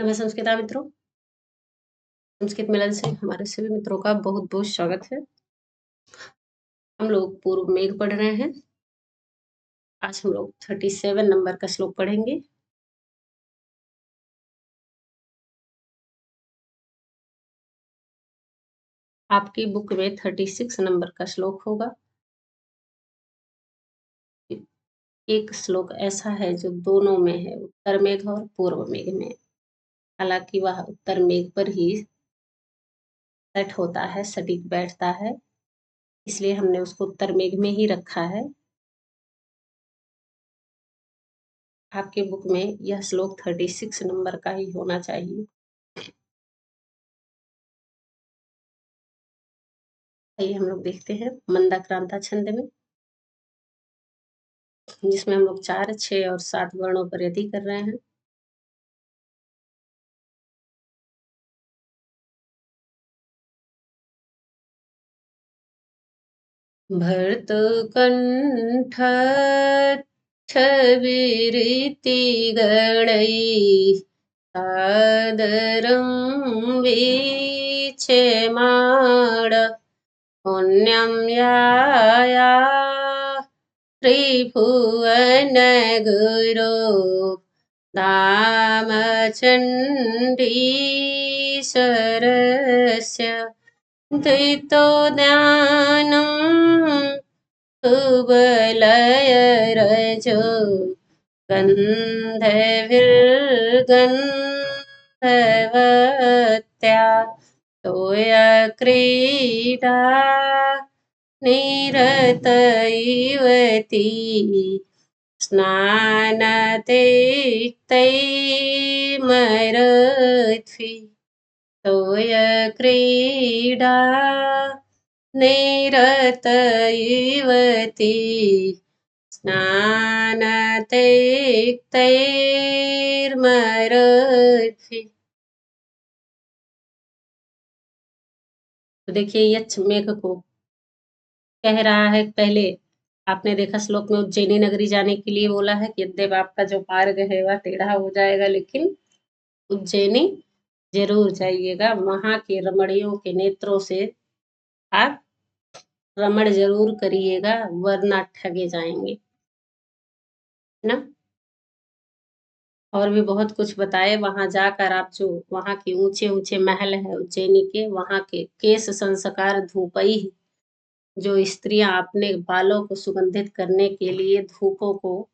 नमस्कार संस्कृता मित्रों, संस्कृत मिलन से हमारे सभी मित्रों का बहुत बहुत स्वागत है। हम लोग पूर्व मेघ पढ़ रहे हैं। आज हम लोग 37 नंबर का श्लोक पढ़ेंगे। आपकी बुक में 36 नंबर का श्लोक होगा। एक श्लोक ऐसा है जो दोनों में है, उत्तर मेघ और पूर्व मेघ में। हालांकि वह उत्तर मेघ पर ही सेट होता है, सटीक बैठता है, इसलिए हमने उसको उत्तर मेघ में ही रखा है। आपके बुक में यह श्लोक 36 नंबर का ही होना चाहिए। आइए हम लोग देखते हैं मंदाक्रांता छंद में, जिसमें हम लोग 4, 6 और 7 वर्णों पर यति कर रहे हैं। भर्तुकण्ठ छविरिति गणैः सादरं वीक्षमाण पुण्यं याया त्रिभुवनगुरो रामचण्डीश्वरस्य द्वैतोद्यानं कुवलयरजो गन्धर्वगन्धवत्या तोयक्रीडा निरतयुवती स्नानतीर्थैर्मरुद्भिः तोयक्रीडा निरतयुवती स्नानतीर्थैर्मरुद्भिः। तो देखिए यक्ष मेघ को कह रहा है। पहले आपने देखा श्लोक में उज्जैनी नगरी जाने के लिए बोला है कि यद्यप आपका जो मार्ग है वह टेढ़ा हो जाएगा, लेकिन उज्जैनी जरूर जाइएगा। वहां के रमणियों के नेत्रों से आप रमण जरूर करिएगा, वरना ठगे जाएंगे, है ना। और भी बहुत कुछ बताए। वहां जाकर आप जो वहां के ऊंचे ऊंचे महल है उज्जैनी के, वहां के केश संस्कार धूपई, जो स्त्रियां अपने बालों को सुगंधित करने के लिए धूपों को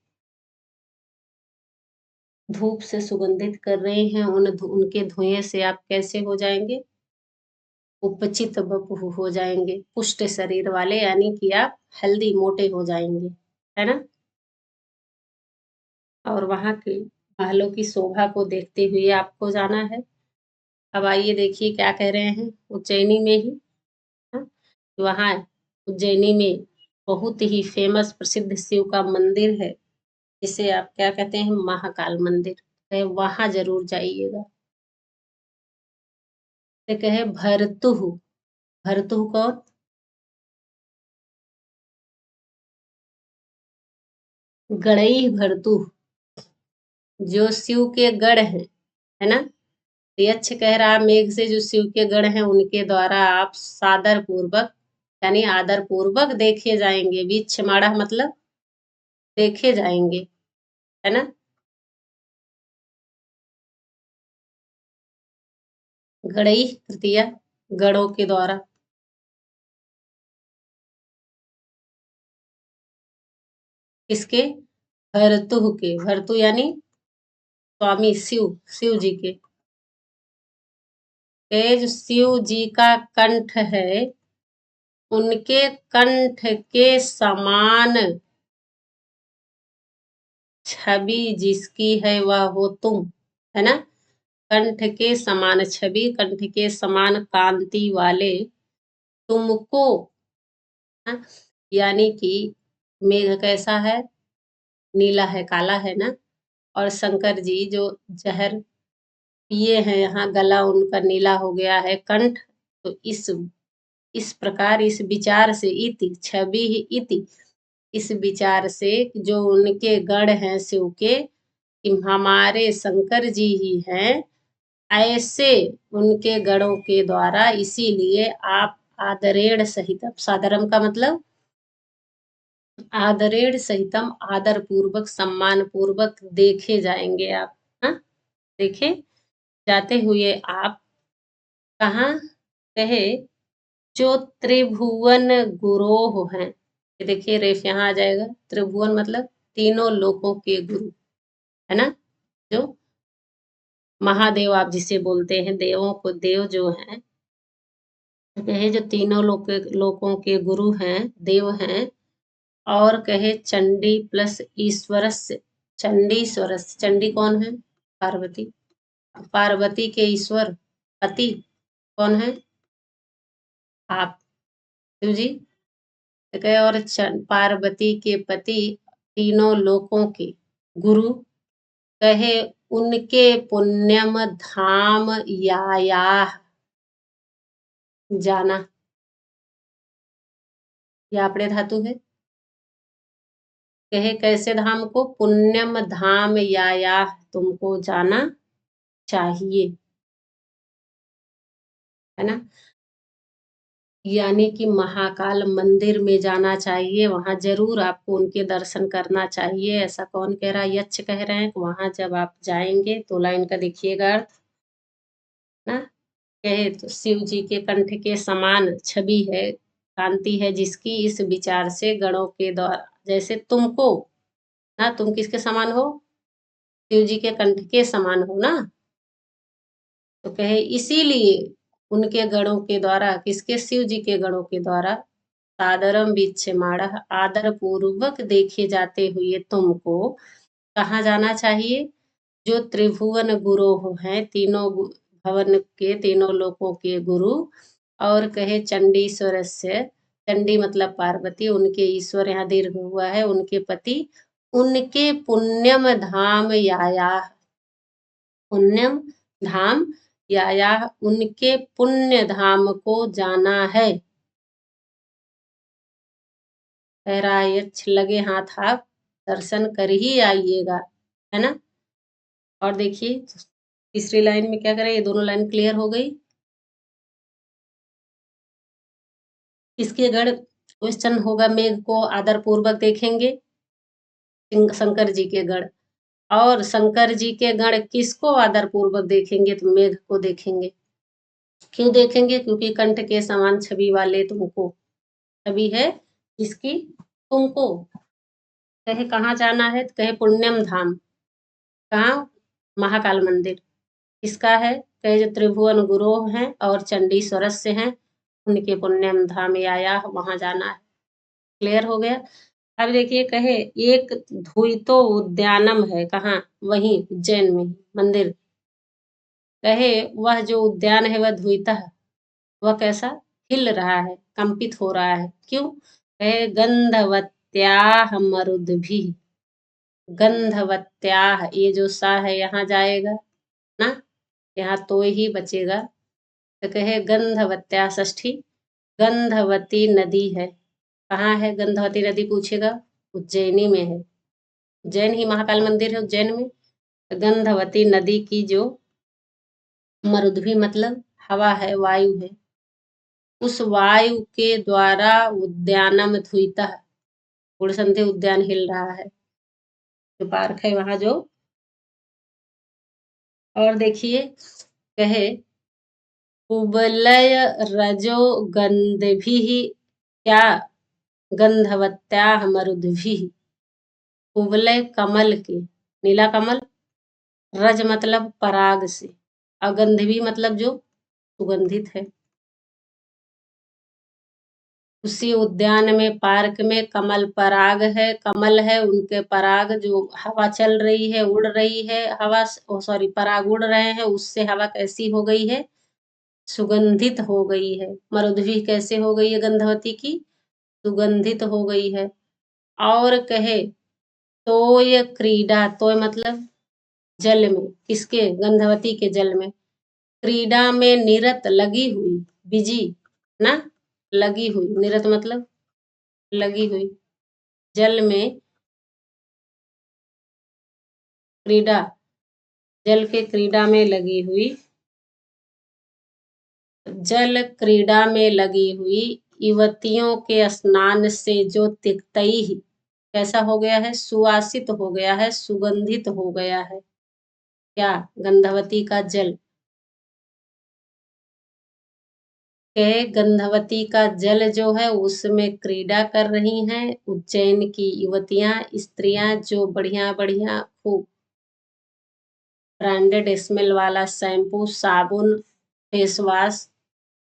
धूप से सुगंधित कर रही हैं, उनके धुएं से आप कैसे हो जाएंगे, उपचित बपु हो जाएंगे, पुष्ट शरीर वाले, यानी कि आप हेल्दी मोटे हो जाएंगे, है ना। और वहां के महलों की शोभा को देखते हुए आपको जाना है। अब आइए देखिए क्या कह रहे हैं। उज्जैनी में ही, हाँ, वहाँ उज्जैनी में बहुत ही फेमस प्रसिद्ध शिव का मंदिर है, जिसे आप क्या कहते हैं, महाकाल मंदिर है। वहां जरूर जाइएगा। तो कहे भरतुह, भरतुह कौन, गणई भरतुह, जो शिव के गढ़ हैं, है ना। यक्ष कह रहा मेघ से जो शिव के गढ़ हैं उनके द्वारा आप सादर पूर्वक यानी आदर पूर्वक देखे जाएंगे। वीक्षमाणः मतलब देखे जाएंगे, है ना। गणई तृतीया, गणों के द्वारा। किसके, भरतुह के, भरतु यानी स्वामी शिव, शिव जी के। जो शिव जी का कंठ है, उनके कंठ के समान छवि जिसकी है वह हो तुम, है ना। कंठ के समान छवि, कंठ के समान कांति वाले तुमको, हाँ? यानी कि मेघ कैसा है, नीला है, काला है ना। और शंकर जी जो जहर पिए हैं, यहाँ गला उनका नीला हो गया है, कंठ। तो इस प्रकार, इस विचार से, इति छवि ही इति, इस विचार से जो उनके गढ़ हैं शिव के, कि हमारे शंकर जी ही हैं, ऐसे उनके गणों के द्वारा, इसीलिए आप आदरेण सहितम, सादरम का मतलब आदरेण सहितम, आदर पूर्वक सम्मान पूर्वक देखे जाएंगे आप। हाँ, देखे जाते हुए आप कहाँ, कहे जो त्रिभुवन गुरोह हैं। ये देखिए रेफ यहाँ आ जाएगा। त्रिभुवन मतलब तीनों लोकों के गुरु, है ना, जो महादेव आप जिसे बोलते हैं, देवों को देव जो हैं, कहे जो तीनों लोकों के गुरु हैं, देव हैं। और कहे चंडी प्लस ईश्वरस्य, चंडीश्वरस्य, चंडी कौन है, पार्वती, पार्वती के ईश्वर पति कौन है, आप, शिव जी। तो कहे और पार्वती के पति तीनों लोकों के गुरु, कहे उनके पुण्यम धाम याया जाना, यह आपने धातु है। कहे कैसे धाम को, पुण्यम धाम याया, तुमको जाना चाहिए, है ना, यानी कि महाकाल मंदिर में जाना चाहिए, वहां जरूर आपको उनके दर्शन करना चाहिए। ऐसा कौन कह रहा है, यक्ष कह रहे हैं। वहां जब आप जाएंगे तो लाइन का देखिएगा अर्थ ना, कहे तो शिव जी के कंठ के समान छवि है, कांति है जिसकी, इस विचार से गणों के द्वारा, जैसे तुमको ना, तुम किसके समान हो, शिव जी के कंठ के समान हो ना। तो कहे इसीलिए उनके गणों के द्वारा, किसके, शिव जी के गणों के द्वारा, सादरम वीक्षमाणः, आदर पूर्वक देखे जाते हुए तुमको कहाँ जाना चाहिए, जो त्रिभुवन गुरु हैं, तीनों भवन के, तीनों लोकों के गुरु। और कहे चंडीश्वर से, चंडी मतलब पार्वती, उनके ईश्वर, यहाँ दीर्घ हुआ है, उनके पति, उनके पुण्यम धाम याया, पुण्यम धाम याया, उनके पुण्य धाम को जाना है। कह रहा है यक्ष लगे हाथ आप दर्शन कर ही आइएगा, है ना। और देखिए तीसरी लाइन में क्या करें, ये दोनों लाइन क्लियर हो गई। इसके गढ़ क्वेश्चन होगा, मेघ को आदर पूर्वक देखेंगे, शंकर जी के गढ़, और शंकर जी के गण किसको आदर पूर्वक देखेंगे, तो मेघ को देखेंगे। क्यों देखेंगे, क्योंकि कंठ के समान छवि वाले तुमको, छवि है इसकी, तुमको कहे कहाँ जाना है, तो कहे पुण्यम धाम, कहाँ, महाकाल मंदिर, किसका है, कहे जो त्रिभुवन गुरु हैं और चंडी सरस्य हैं, उनके पुण्यम धाम आया, वहां जाना है। क्लियर हो गया। अब देखिए कहे एक धुईतो उद्यानम है, कहाँ, वहीं उज्जैन में मंदिर। कहे वह जो उद्यान है वह धुईता है, वह कैसा, हिल रहा है, कंपित हो रहा है, क्यों, कहे गंधवत्याह मरुद भी, गंधवत्याह, ये जो सा है यहाँ जाएगा ना, यहाँ तो ही बचेगा। तो कहे गंधवत्या, षष्ठी, गंधवती नदी है, कहाँ है गंधवती नदी, पूछेगा, उज्जैनी में है, उज्जैन ही महाकाल मंदिर है उज्जैन में। तो गंधवती नदी की जो मरुद्भी मतलब हवा है, वायु है, उस वायु के द्वारा उद्यानम धुईता, गुणसंधि उद्यान हिल रहा है, जो पार्क है वहां जो। और देखिए कहे कुबलय रजो गंधभिः, क्या, गंधवत्याः मरुद्भिः, कुवलय कमल के, नीला कमल, रज मतलब पराग से, और गंधभी मतलब जो सुगंधित है, उसी उद्यान में, पार्क में कमल पराग है, कमल है, उनके पराग जो हवा चल रही है, उड़ रही है हवा, सॉरी पराग उड़ रहे हैं, उससे हवा कैसी हो गई है, सुगंधित हो गई है। मरुद्भी कैसे हो गई है, गंधवती की, सुगंधित हो गई है। और कहे तोय क्रीडा, तोय मतलब जल में, किसके, गंधवती के जल में, क्रीडा में निरत, लगी हुई, बिजी ना, लगी हुई, निरत मतलब लगी हुई, जल में क्रीडा, जल के क्रीडा में लगी हुई, जल क्रीड़ा में लगी हुई युवतियों के स्नान से जो तिक्तई कैसा हो गया है, सुवासित हो गया है, सुगंधित हो गया है। क्या? गंधवती का जल। के गंधवती का जल जो है उसमें क्रीड़ा कर रही हैं उज्जैन की युवतियां, स्त्रियां, जो बढ़िया बढ़िया खूब ब्रांडेड स्मेल वाला शैम्पू, साबुन, फेस वॉश,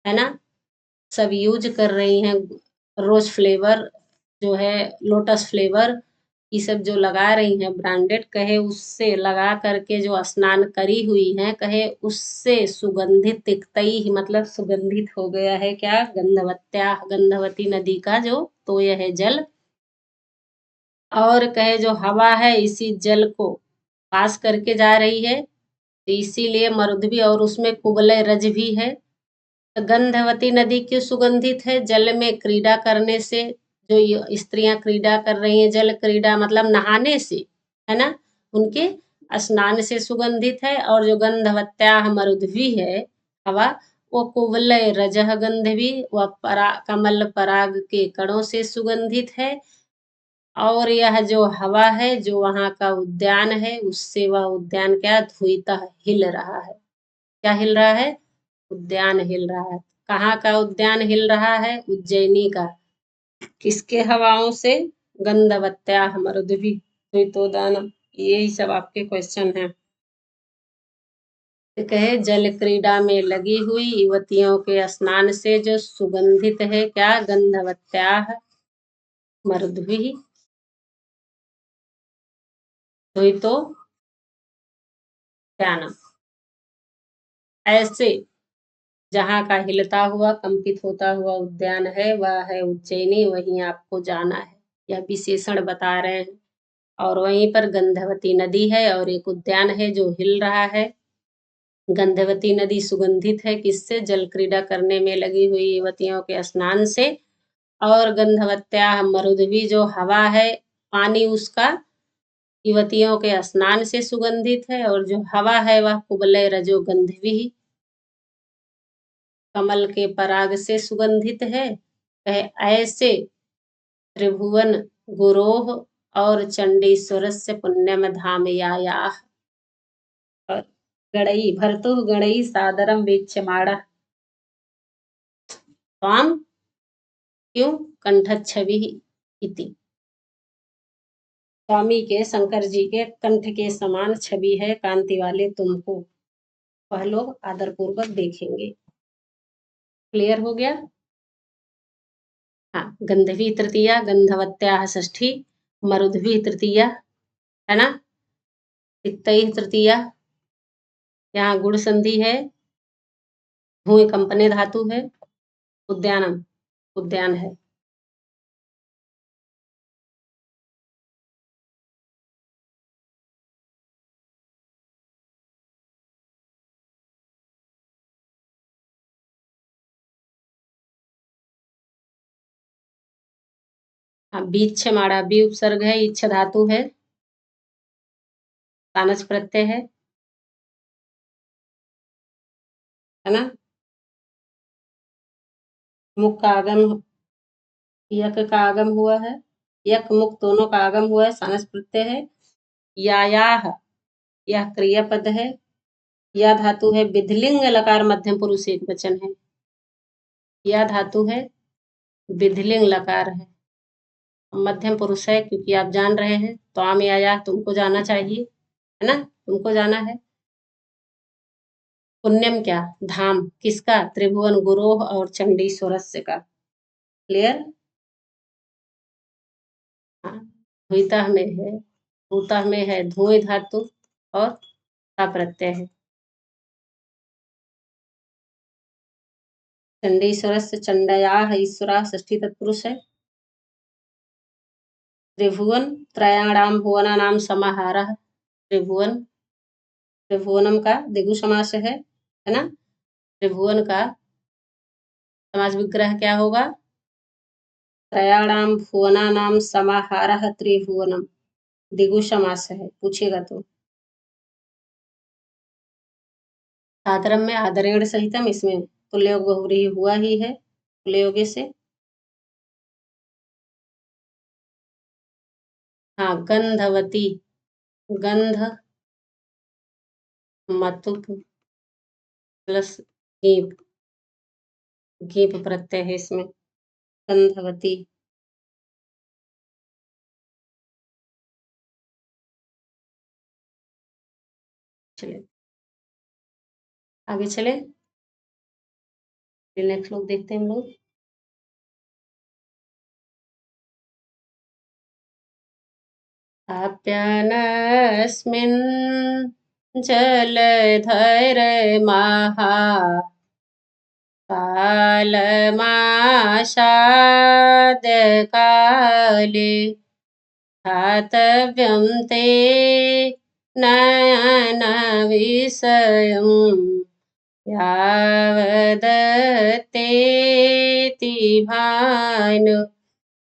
है ना, सब यूज कर रही हैं। रोज फ्लेवर जो है, लोटस फ्लेवर, ये सब जो लगा रही हैं ब्रांडेड, कहे उससे लगा करके जो स्नान करी हुई हैं, कहे उससे सुगंधित तिक्तई ही मतलब सुगंधित हो गया है। क्या? गंधवत्या, गंधवती नदी का जो तो यह है जल। और कहे जो हवा है इसी जल को पास करके जा रही है, तो इसीलिए मरुद्वी, और उसमें कुवलय रज भी है। तो गंधवती नदी क्यों सुगंधित है? जल में क्रीड़ा करने से, जो ये स्त्रियां क्रीड़ा कर रही हैं, जल क्रीड़ा मतलब नहाने से, है ना, उनके स्नान से सुगंधित है। और जो गंधवत्याह मरुद्वी है हवा, वो कुवलय रजह गंधवी व कमल पराग के कणों से सुगंधित है। और यह जो हवा है, जो वहां का उद्यान है, उससे वह उद्यान क्या धुईता हिल रहा है। क्या हिल रहा है? उद्यान हिल रहा है। कहाँ का उद्यान हिल रहा है? उज्जैनी का। किसके हवाओं से? गंधवत्या मरुद्वी द्वितोदान। यही सब आपके क्वेश्चन हैं। तो कहे जल क्रीड़ा में लगी हुई युवतियों के स्नान से जो सुगंधित है, क्या? गंधवत्या मरुद्वी द्वितो ध्यान। ऐसे जहाँ का हिलता हुआ कंपित होता हुआ उद्यान है वह है उज्जैनी, वहीं आपको जाना है। यह विशेषण बता रहे हैं। और वहीं पर गंधवती नदी है और एक उद्यान है जो हिल रहा है। गंधवती नदी सुगंधित है किससे? जल क्रीड़ा करने में लगी हुई युवतियों के स्नान से। और गंधवत्या मरुद्वी जो हवा है, पानी उसका युवतियों के स्नान से सुगंधित है। और जो हवा है वह कुवलय रजो गंधवी, कमल के पराग से सुगंधित है। ऐसे त्रिभुवन गुरोह और चंडीश्वर से पुण्यम धाम याया। और गणई भर्तु गणई सादरम वीक्षमाणः त्वाम क्यों कंठच्छवि इति। स्वामी के, शंकर जी के कंठ के समान छवि है कांति वाले तुमको, वह लोग आदर पूर्वक देखेंगे। क्लियर हो गया? हाँ, गंधवी तृतीया, गंधवत्या षष्ठी, मरुद्वी तृतीया, है ना, तिक्तई तृतीया, यहाँ गुण संधि है, भूमि कंपने धातु है, उद्यानम उद्यान है। हाँ, बीच माड़ा, बी उपसर्ग है, इच्छ धातु है, तानच प्रत्यय है ना। मुख का आगम, यक का आगम हुआ है, यक मुख दोनों का आगम हुआ है, सानस प्रत्यय है। यायाह, यह क्रियापद है। या धातु है, विधिलिंग लकार मध्यम पुरुष एक वचन है। या धातु है, विधिलिंग लकार है, मध्यम पुरुष है, क्योंकि आप जान रहे हैं तो आम या तुमको जाना चाहिए, है ना, तुमको जाना है। पुण्यम क्या? धाम, किसका? त्रिभुवन गुरोह और चंडीश्वरस्य का। क्लियर? हाँ, द्वितः में है, भूतः में है धुएं धातु और ता प्रत्यय है। चंडीश्वरस्य चंडयाः ईश्वरा षष्ठी तत्पुरुष है। त्रिभुवन त्रयाणाम भुवनानाम समाहारः, त्रिभुवन, त्रिभुवनम का दिगु समास है ना। त्रिभुवन का समास विग्रह क्या होगा? त्रयाणाम भुवनानाम समाहारः त्रिभुवनम, दिगु समास है, पूछेगा तो। सादरम में आदरेण सहितम, इसमें पुल्लिंग बहुव्रीहि हुआ ही है पुल्लिंग से। हाँ, गंधवती, गंध मतुप प्लस गीप, गीप प्रत्यय है इसमें, गंधवती। चलिए आगे चले, नेक्स्ट लोग देखते हैं हम लोग। आप्यानस्मिन् जलधर महा कालमासाद्य काले स्थातव्यं ते नयनविषयम् यावदत्तेति भानु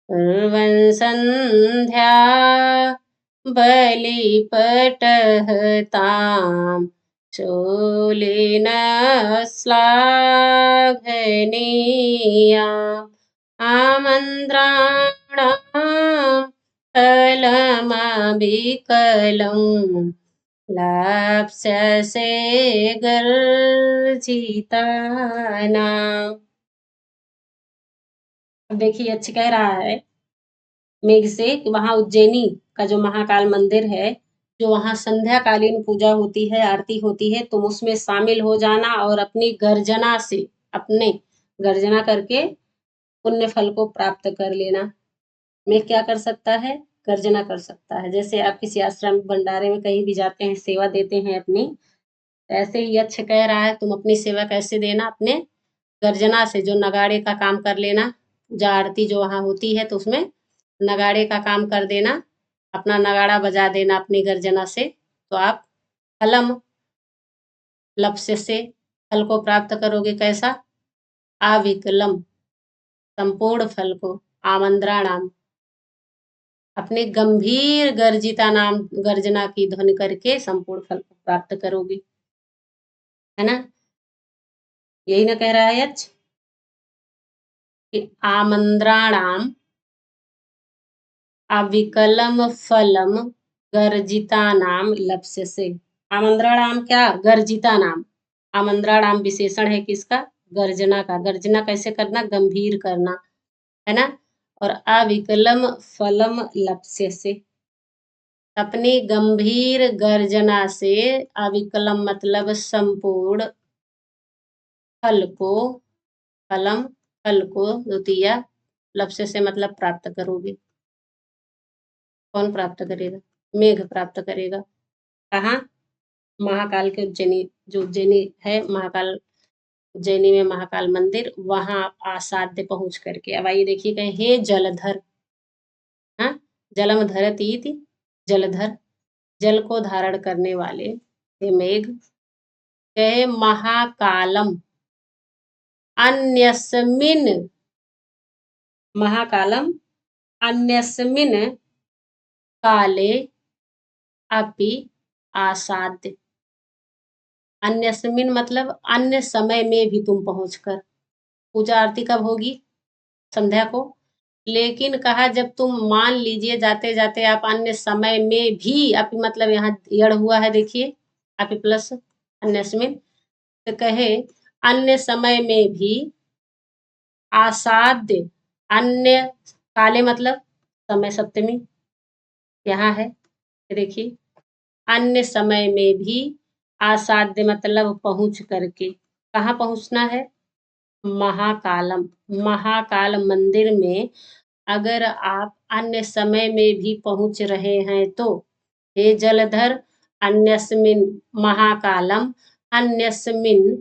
कुर्वन् सन्ध्या बलिपटहतां चोलेन श्लाघनीयाम् आमन्त्राणां फलमविकलं लाप्स्यसे गर्जितानाम्। अब देखिए अच्छी कह रहा है मेघ से कि वहां उज्जैनी का जो महाकाल मंदिर है, जो वहां संध्याकालीन पूजा होती है, आरती होती है, तुम उसमें शामिल हो जाना और अपनी गर्जना से, अपने गर्जना करके पुण्य फल को प्राप्त कर लेना। मेघ क्या कर सकता है? गर्जना कर सकता है। जैसे आप किसी आश्रम भंडारे में कहीं भी जाते हैं, सेवा देते हैं अपनी, ऐसे ही यक्ष कह रहा है तुम अपनी सेवा कैसे देना? अपने गर्जना से, जो नगाड़े का काम कर लेना। पूजा आरती जो वहां होती है तो उसमें नगाड़े का काम कर देना, अपना नगाड़ा बजा देना अपनी गर्जना से, तो आप फलम लक्ष्य से फल को प्राप्त करोगे। कैसा? अविकलम, संपूर्ण फल को, आमंत्रणाम, अपने गंभीर गर्जिता नाम गर्जना की ध्वनि करके संपूर्ण फल को प्राप्त करोगे, है ना? यही ना कह रहा है यक्ष कि आमंत्राणाम अविकलम फलम गर्जिता नाम लक्ष्य से। आमंत्रणाम क्या? गर्जिता नाम। आमंत्रणाम विशेषण है किसका? गर्जना का। गर्जना कैसे करना? गंभीर करना, है ना? और अविकलम फलम लक्ष्य से, अपनी गंभीर गर्जना से, अविकलम मतलब संपूर्ण फल को, फलम फल को, द्वितीय लक्ष्य से मतलब प्राप्त करोगे। कौन प्राप्त करेगा? मेघ प्राप्त करेगा। कहाँ? महाकाल के उज्जैनी, जो उज्जैनी है महाकाल, उज्जैनी में महाकाल मंदिर, वहां आसाध्य पहुंच करके। अब आइए देखिए, कहे हे जलधर, हाँ, जलम धरती थी, जलधर, जल को धारण करने वाले, हे मेघ, कहे महाकालम अन्यस्मिन, महाकालम अन्यस्मिन काले अपि आसाद्य। अन्यस्मिन मतलब अन्य समय में भी तुम पहुंचकर। पूजा आरती कब होगी? संध्या को। लेकिन कहा जब तुम मान लीजिए जाते जाते आप अन्य समय में भी, अपि मतलब यहाँ यड़ हुआ है देखिए, अपि प्लस अन्यस्मिन, तो कहे अन्य समय में भी आसाद्य, अन्य काले मतलब समय सप्तमी यहाँ है, देखिए अन्य समय में भी आसाध्य मतलब पहुंच करके। कहाँ पहुंचना है? महाकालम, महाकाल मंदिर में अगर आप अन्य समय में भी पहुंच रहे हैं तो हे जलधर अन्यस्मिन महाकालम अन्यस्मिन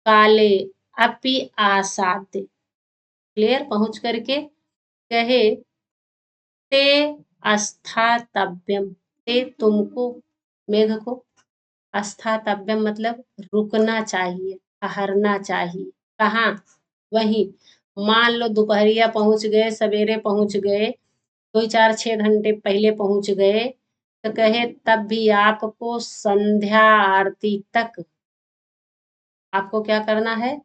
काले अपि आसाद्य। क्लियर? पहुंच करके कहे ते अस्थातव्यम, ते तुमको, मेघ को, अस्थातव्यम मतलब रुकना चाहिए, ठहरना चाहिए। कहाँ? वहीं। मान लो दोपहरिया पहुंच गए, सवेरे पहुंच गए, कोई 4-6 घंटे पहले पहुंच गए, तो कहे तब भी आपको संध्या आरती तक आपको क्या करना है?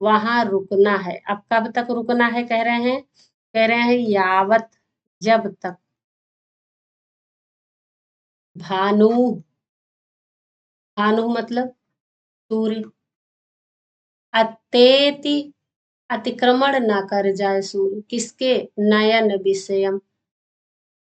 वहां रुकना है। अब कब तक रुकना है कह रहे हैं? कह रहे हैं यावत, जब तक। भानु, भानु मतलब सूर्य। अतेति, अतिक्रमण ना कर जाए सूर्य, किसके? नयन विषयम,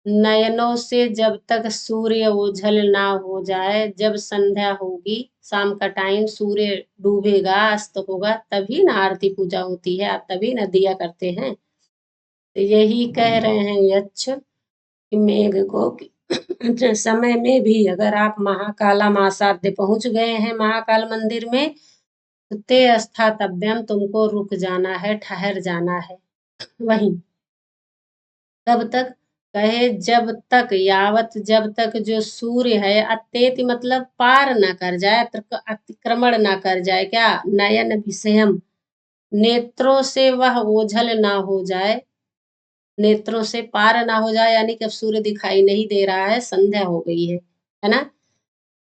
नयनों से जब तक सूर्य ओझल ना हो जाए। जब संध्या होगी, शाम का टाइम, सूर्य डूबेगा, अस्त होगा, तभी ना आरती पूजा होती है, आप तभी ना दिया करते हैं। तो यही कह रहे हैं यक्ष कि मेघ को समय में भी अगर आप महाकाला मासाध्य पहुंच गए हैं महाकाल मंदिर में, तो ते स्थातव्यम, तुमको रुक जाना है, ठहर जाना है वहीं। तब तक, कहे जब तक, यावत जब तक जो सूर्य है, अत्येति मतलब पार ना कर जाए, अतिक्रमण ना कर जाए। क्या? नयन विषयम, नेत्रों से वह ओझल ना हो जाए, नेत्रों से पार ना हो जाए, यानी कि अब सूर्य दिखाई नहीं दे रहा है, संध्या हो गई है ना।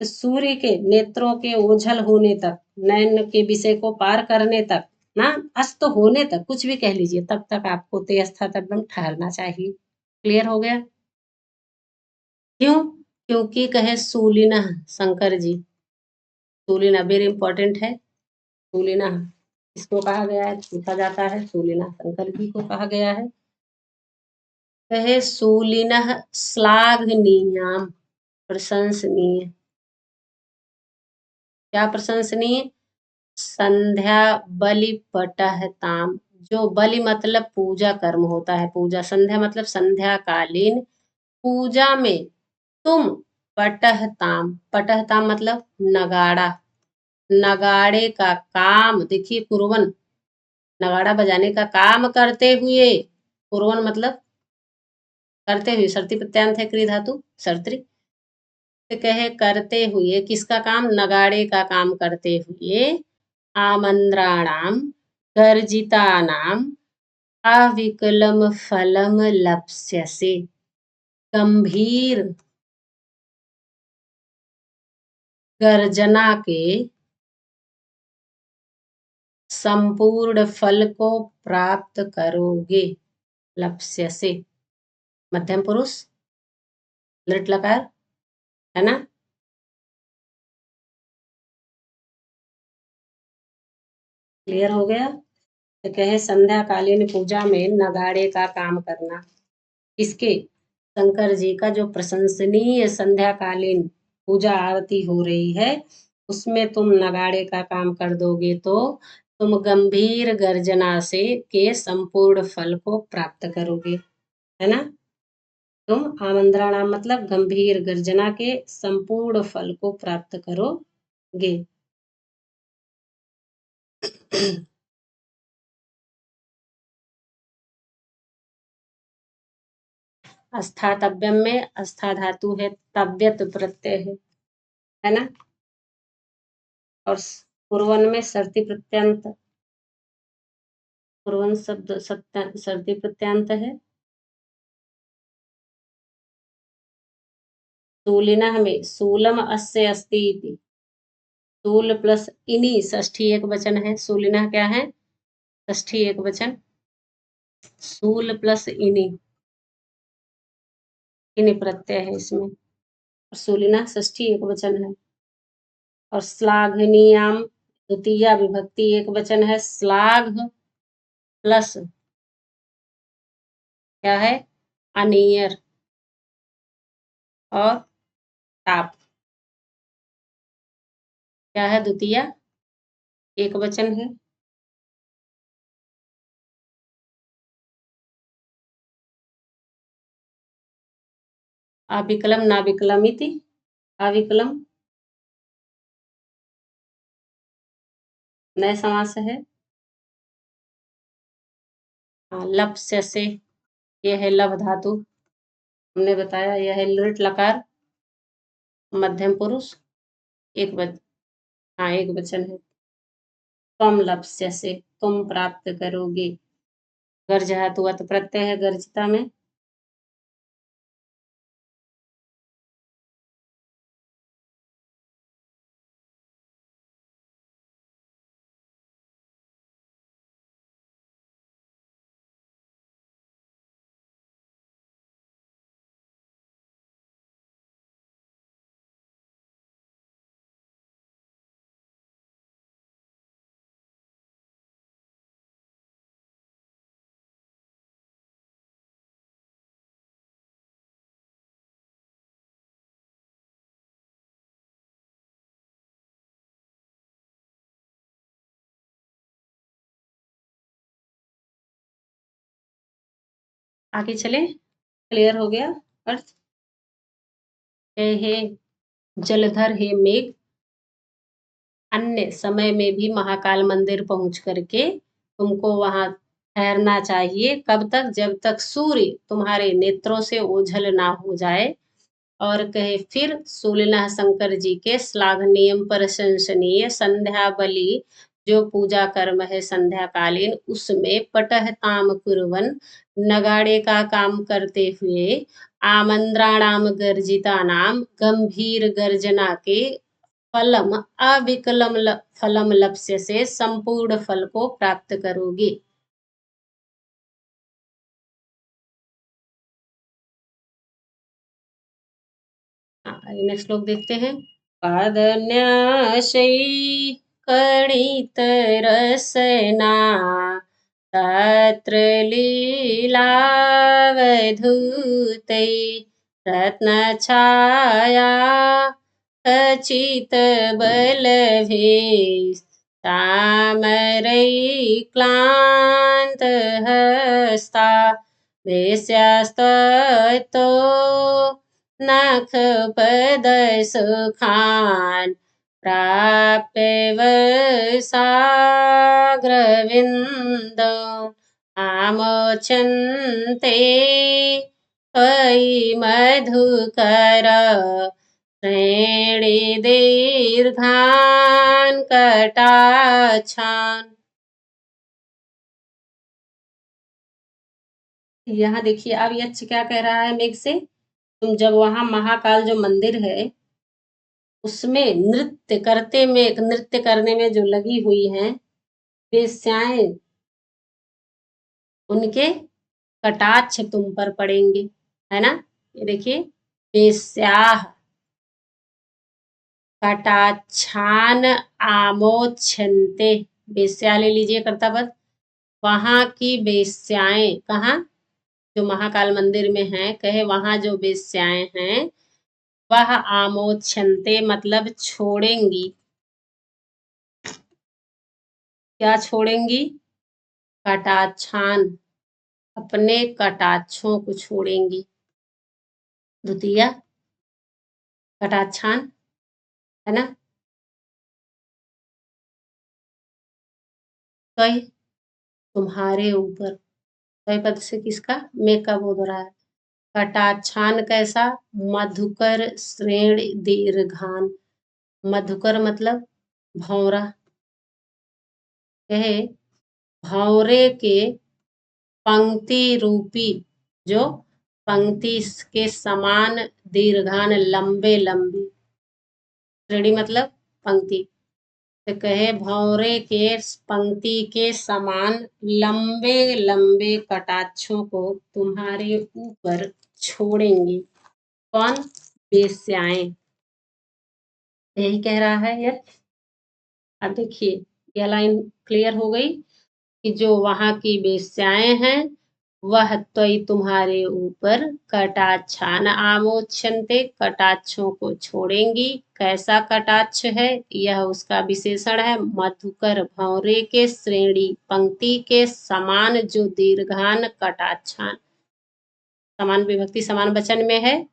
तो सूर्य के नेत्रों के ओझल होने तक, नयन के विषय को पार करने तक ना, अस्त होने तक, कुछ भी कह लीजिए, तब तक आपको ते स्थातव्यम ठहरना चाहिए। क्लियर हो गया? क्यों? क्योंकि कहे सूलिना, शंकर जी, सूलिना वेरी इंपॉर्टेंट है। सूलिना इसको कहा गया है, पूछा जाता है, सूलिना शंकर जी को कहा गया है। कहे सूलिना श्लाघनीयाम, प्रशंसनीय। क्या प्रशंसनीय? संध्या बलि पटहताम, जो बलि मतलब पूजा कर्म होता है, पूजा, संध्या मतलब संध्या कालीन पूजा में तुम पटहताम, पटहताम मतलब नगाड़ा, नगाड़े का काम, देखिए कुरवन, नगाड़ा बजाने का काम करते हुए, कुरवन मतलब करते हुए, सर्ती प्रत्यांत है, क्रिय धातु सर्त्री। तो कहे करते हुए, किसका काम? नगाड़े का काम करते हुए, आमंद्राणाम, गर्जितानाम, अविकलम फलम लप्स्यसे, गंभीर गर्जना के संपूर्ण फल को प्राप्त करोगे। लप्स्यसे, मध्यम पुरुष, लृट लकार, है ना। क्लियर हो गया? तो कहे संध्याकालीन पूजा में नगाड़े का काम करना, किसके? शंकर जी का। जो प्रशंसनीय संध्याकालीन पूजा आरती हो रही है, उसमें तुम नगाड़े का काम कर दोगे तो तुम गंभीर गर्जना से के संपूर्ण फल को प्राप्त करोगे, है ना। तुम आमंत्रणाम मतलब गंभीर गर्जना के संपूर्ण फल को प्राप्त करोगे। अस्थातव्यम में अस्था धातु है, तव्यत प्रत्यय है ना। और पूर्वन में सर्ती प्रत्यंत, पूर्वन शब्द सर्ती प्रत्यंत है। शूलिनः में शूलम अस्य अस्ति इति, शूल प्लस इनी षष्ठी एक वचन है। शूलिनः क्या है? षष्ठी एक वचन, शूल प्लस इनी, इनी प्रत्यय है इसमें। शूलिनः षष्ठी एक वचन है। और श्लाघनीयाम द्वितीया विभक्ति एक वचन है। श्लाघ प्लस क्या है? अनियर और ताप, क्या है? द्वितीया एक वचन है। अविकलम नाविकलम इति, अविकलम नए समास है। लप्स्य से, यह है लभ धातु, हमने बताया यह है लृट लकार, मध्यम पुरुष, एक वचन, हाँ एक वचन है। त्वम लप्स्य से, तुम प्राप्त करोगे। गर्ज धातु अत प्रत्यय है गर्जिता में। आगे चले, क्लियर हो गया अर्थ? हे जलधर हे मेघ, अन्य समय में भी महाकाल मंदिर पहुंच करके तुमको वहां ठहरना चाहिए। कब तक? जब तक सूर्य तुम्हारे नेत्रों से ओझल ना हो जाए। और कहे फिर सूलिनाथ शंकर जी के श्लाघनीय प्रशंसनीय संध्या बलि जो पूजा कर्म है संध्याकालीन, उसमें पटहताम कुर्वन, नगाड़े का काम करते हुए, आमंत्राणाम गर्जिता नाम गंभीर गर्जना के फलम अविकलम फलम लक्ष्य से संपूर्ण फल को प्राप्त करोगे। नेक्स्ट श्लोक देखते हैं। पादन्यासै कणितरसना तत्र लीलावधूतै रत्नछाया खचितबलभे तामरैक्लान्तहस्ता वेश्यास्ततो नखपदसुखान् प्राप्य वसाग्रविन्दौ आमोचन्ते त्वयि मधुकर श्रेणीदीर्घान् कटाक्षान्। यहाँ देखिए अब यक्ष क्या कह रहा है मेघ से, तुम जब वहां महाकाल जो मंदिर है उसमें नृत्य करने में जो लगी हुई हैं वेश्याएं, उनके कटाक्ष तुम पर पड़ेंगे, है ना। ये देखिए, वेश्या कटाक्षान आमोच्छन्ते, वेश्या ले लीजिए कर्ता पद। वहां की वेश्याएं कहाँ? जो महाकाल मंदिर में है, कहे वहां जो वेश्याएं हैं वह आमोच्छन्ते मतलब छोड़ेंगी। क्या छोड़ेंगी? कटाक्षान, अपने कटाक्षों को छोड़ेंगी। द्वितीय कटाक्षान, है ना। कई तुम्हारे ऊपर, कई पद से किसका? मेघ का बोध हो रहा है। कटाक्षान कैसा? मधुकर श्रेण दीर्घान, मधुकर मतलब भौरा, कहे भौरे के पंक्ति रूपी, जो पंक्ति के समान दीर्घान लंबे लंबे, श्रेणी मतलब पंक्ति, तो कहे भौरे के पंक्ति के समान लंबे लंबे कटाक्षों को तुम्हारे ऊपर छोड़ेंगी। कौन? वेश्याएं। यही कह रहा है यह। अब देखिए यह लाइन क्लियर हो गई कि जो वहां की वेश्याएं हैं वह तो तुम्हारे ऊपर कटाक्षान आमोच्छन्ते, कटाक्षों को छोड़ेंगी। कैसा कटाक्ष है? यह उसका विशेषण है। मधुकर भौरे के श्रेणी पंक्ति के समान जो दीर्घान कटाक्षान, समान विभक्ति समान वचन में है।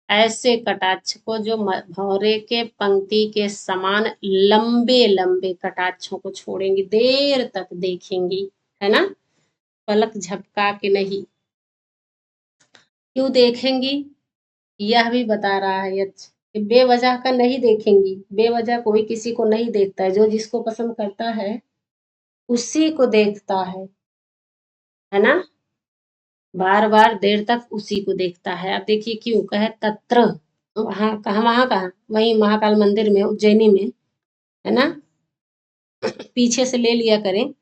ऐसे कटाक्ष को जो भौरे के पंक्ति के समान लंबे लंबे कटाक्षों को छोड़ेंगी, देर तक देखेंगी, है ना, पलक झपका के नहीं। क्यों देखेंगी? यह भी बता रहा है यक्ष कि बेवजह का नहीं देखेंगी। बेवजह कोई किसी को नहीं देखता है, जो जिसको पसंद करता है उसी को देखता है ना। बार बार देर तक उसी को देखता है। अब देखिए क्यों कहे तत्र, वहां कहा वही महाकाल मंदिर में उज्जैनी में, है ना। पीछे से ले लिया करें।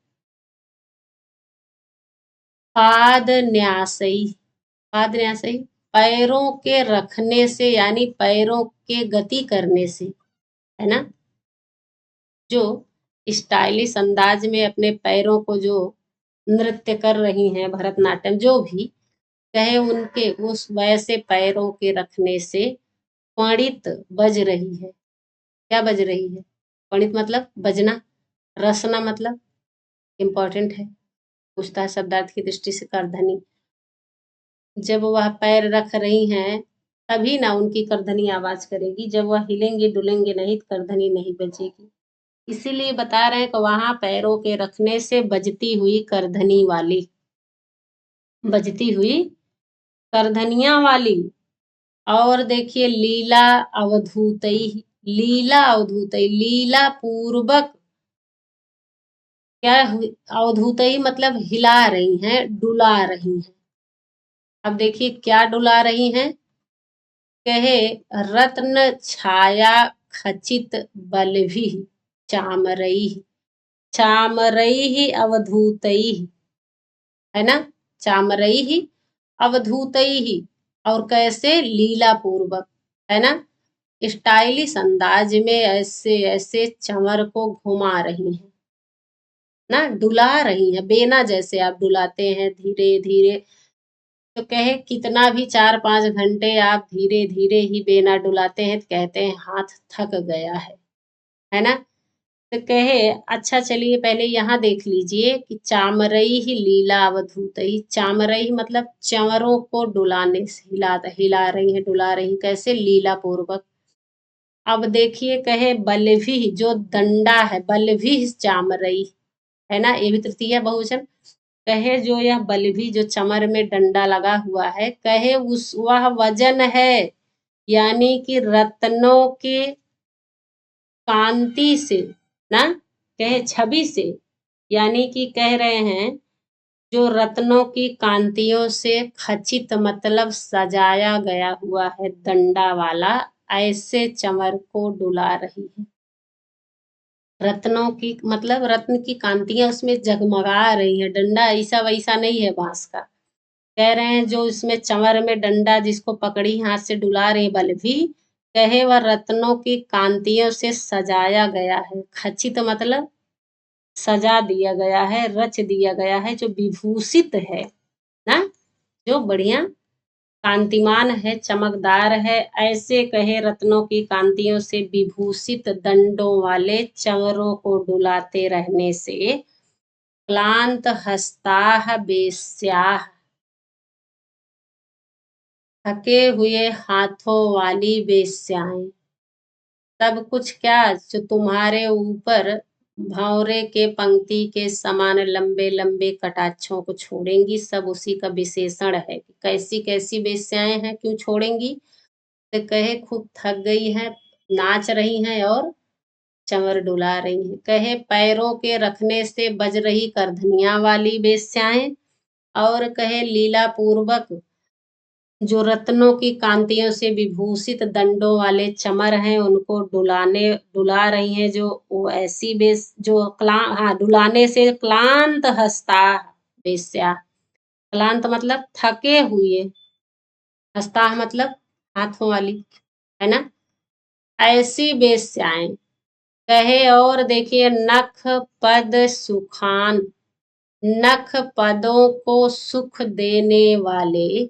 पाद न्यासई, पाद न्यासई पैरों के रखने से, यानी पैरों के गति करने से, है ना। जो स्टाइलिश अंदाज में अपने पैरों को जो नृत्य कर रही हैं, भरतनाट्यम जो भी कहे, उनके उस वैसे पैरों के रखने से पणित बज रही है। क्या बज रही है? पणित मतलब बजना, रसना मतलब इम्पोर्टेंट है, पूछता है शब्दार्थ की दृष्टि से, करधनी। जब वह पैर रख रही हैं तभी ना उनकी करधनी आवाज करेगी, जब वह हिलेंगे डुलेंगे नहीं तो करधनी नहीं बजेगी। इसीलिए बता रहे हैं कि वहां पैरों के रखने से बजती हुई करधनी वाली, बजती हुई करधनिया वाली। और देखिए लीला अवधूतई, लीला अवधूतई, लीला पूर्वक क्या अवधूतई मतलब हिला रही हैं, डुला रही हैं। अब देखिए क्या डुला रही हैं, कहे रत्न छाया खचित बलभि चामरई, चामरई ही अवधूतई, है ना, चामरई ही अवधूतई ही। और कैसे, लीला पूर्वक, है ना, स्टाइलिश अंदाज में ऐसे ऐसे चंवर को घुमा रही हैं ना, डुला रही हैं, बेना जैसे आप डुलाते हैं धीरे धीरे। तो कहे कितना भी 4-5 घंटे आप धीरे धीरे ही बेना डुलाते हैं तो कहते हैं हाथ थक गया है ना। तो कहे अच्छा चलिए पहले यहाँ देख लीजिए कि चामरई ही लीला अवधूतई, चामरई मतलब चंवरों को डुलाने से, हिला रही है, डुला रही, कैसे, लीला पूर्वक। अब देखिए कहे बलभी, जो दंडा है, बलभी चामरई, है ना, ये भी तृतीय बहुवचन। कहे जो यह बलभी जो चमर में डंडा लगा हुआ है, कहे उस वह वजन है, यानी कि रत्नों के कांति से ना, कहे छवि से, यानी कि कह रहे हैं जो रत्नों की कांतियों से खचित मतलब सजाया गया हुआ है दंडा वाला, ऐसे चमर को डुला रही है। रत्नों की मतलब रत्न की कांतियां उसमें जगमगा रही है, डंडा ऐसा वैसा नहीं है बांस का। कह रहे हैं जो इसमें चंवर में डंडा जिसको पकड़ी हाथ से डुला रही बल भी, कहे वह रत्नों की कांतियों से सजाया गया है, खचित मतलब सजा दिया गया है, रच दिया गया है, जो विभूषित है ना, जो बढ़िया कांतिमान है, चमकदार है, ऐसे कहे रत्नों की कांतियों से विभूषित दंडों वाले चंवरों को डुलाते रहने से क्लांत हस्ताह बेस्याह, थके हुए हाथों वाली बेस्याएं, सब कुछ क्या, जो तुम्हारे ऊपर भंवरे के पंक्ति के समान लंबे लंबे कटाक्षों को छोड़ेंगी, सब उसी का विशेषण है कि कैसी कैसी बेस्याएं हैं, क्यों छोड़ेंगी। तो कहे खूब थक गई हैं, नाच रही हैं और चंवर डुला रही हैं। कहे पैरों के रखने से बज रही करधनिया वाली बेस्याएं, और कहे लीला पूर्वक जो रत्नों की कांतियों से विभूषित दंडों वाले चमर हैं उनको डुला रही हैं, जो वो ऐसी बेस जो हाँ, डुलाने से क्लांत हस्ता बेस्या, क्लांत मतलब थके हुए, हस्ता मतलब हाथों वाली, है ना, ऐसी बेस्याएं। कहे और देखिए नख पद सुखान, नख पदों को सुख देने वाले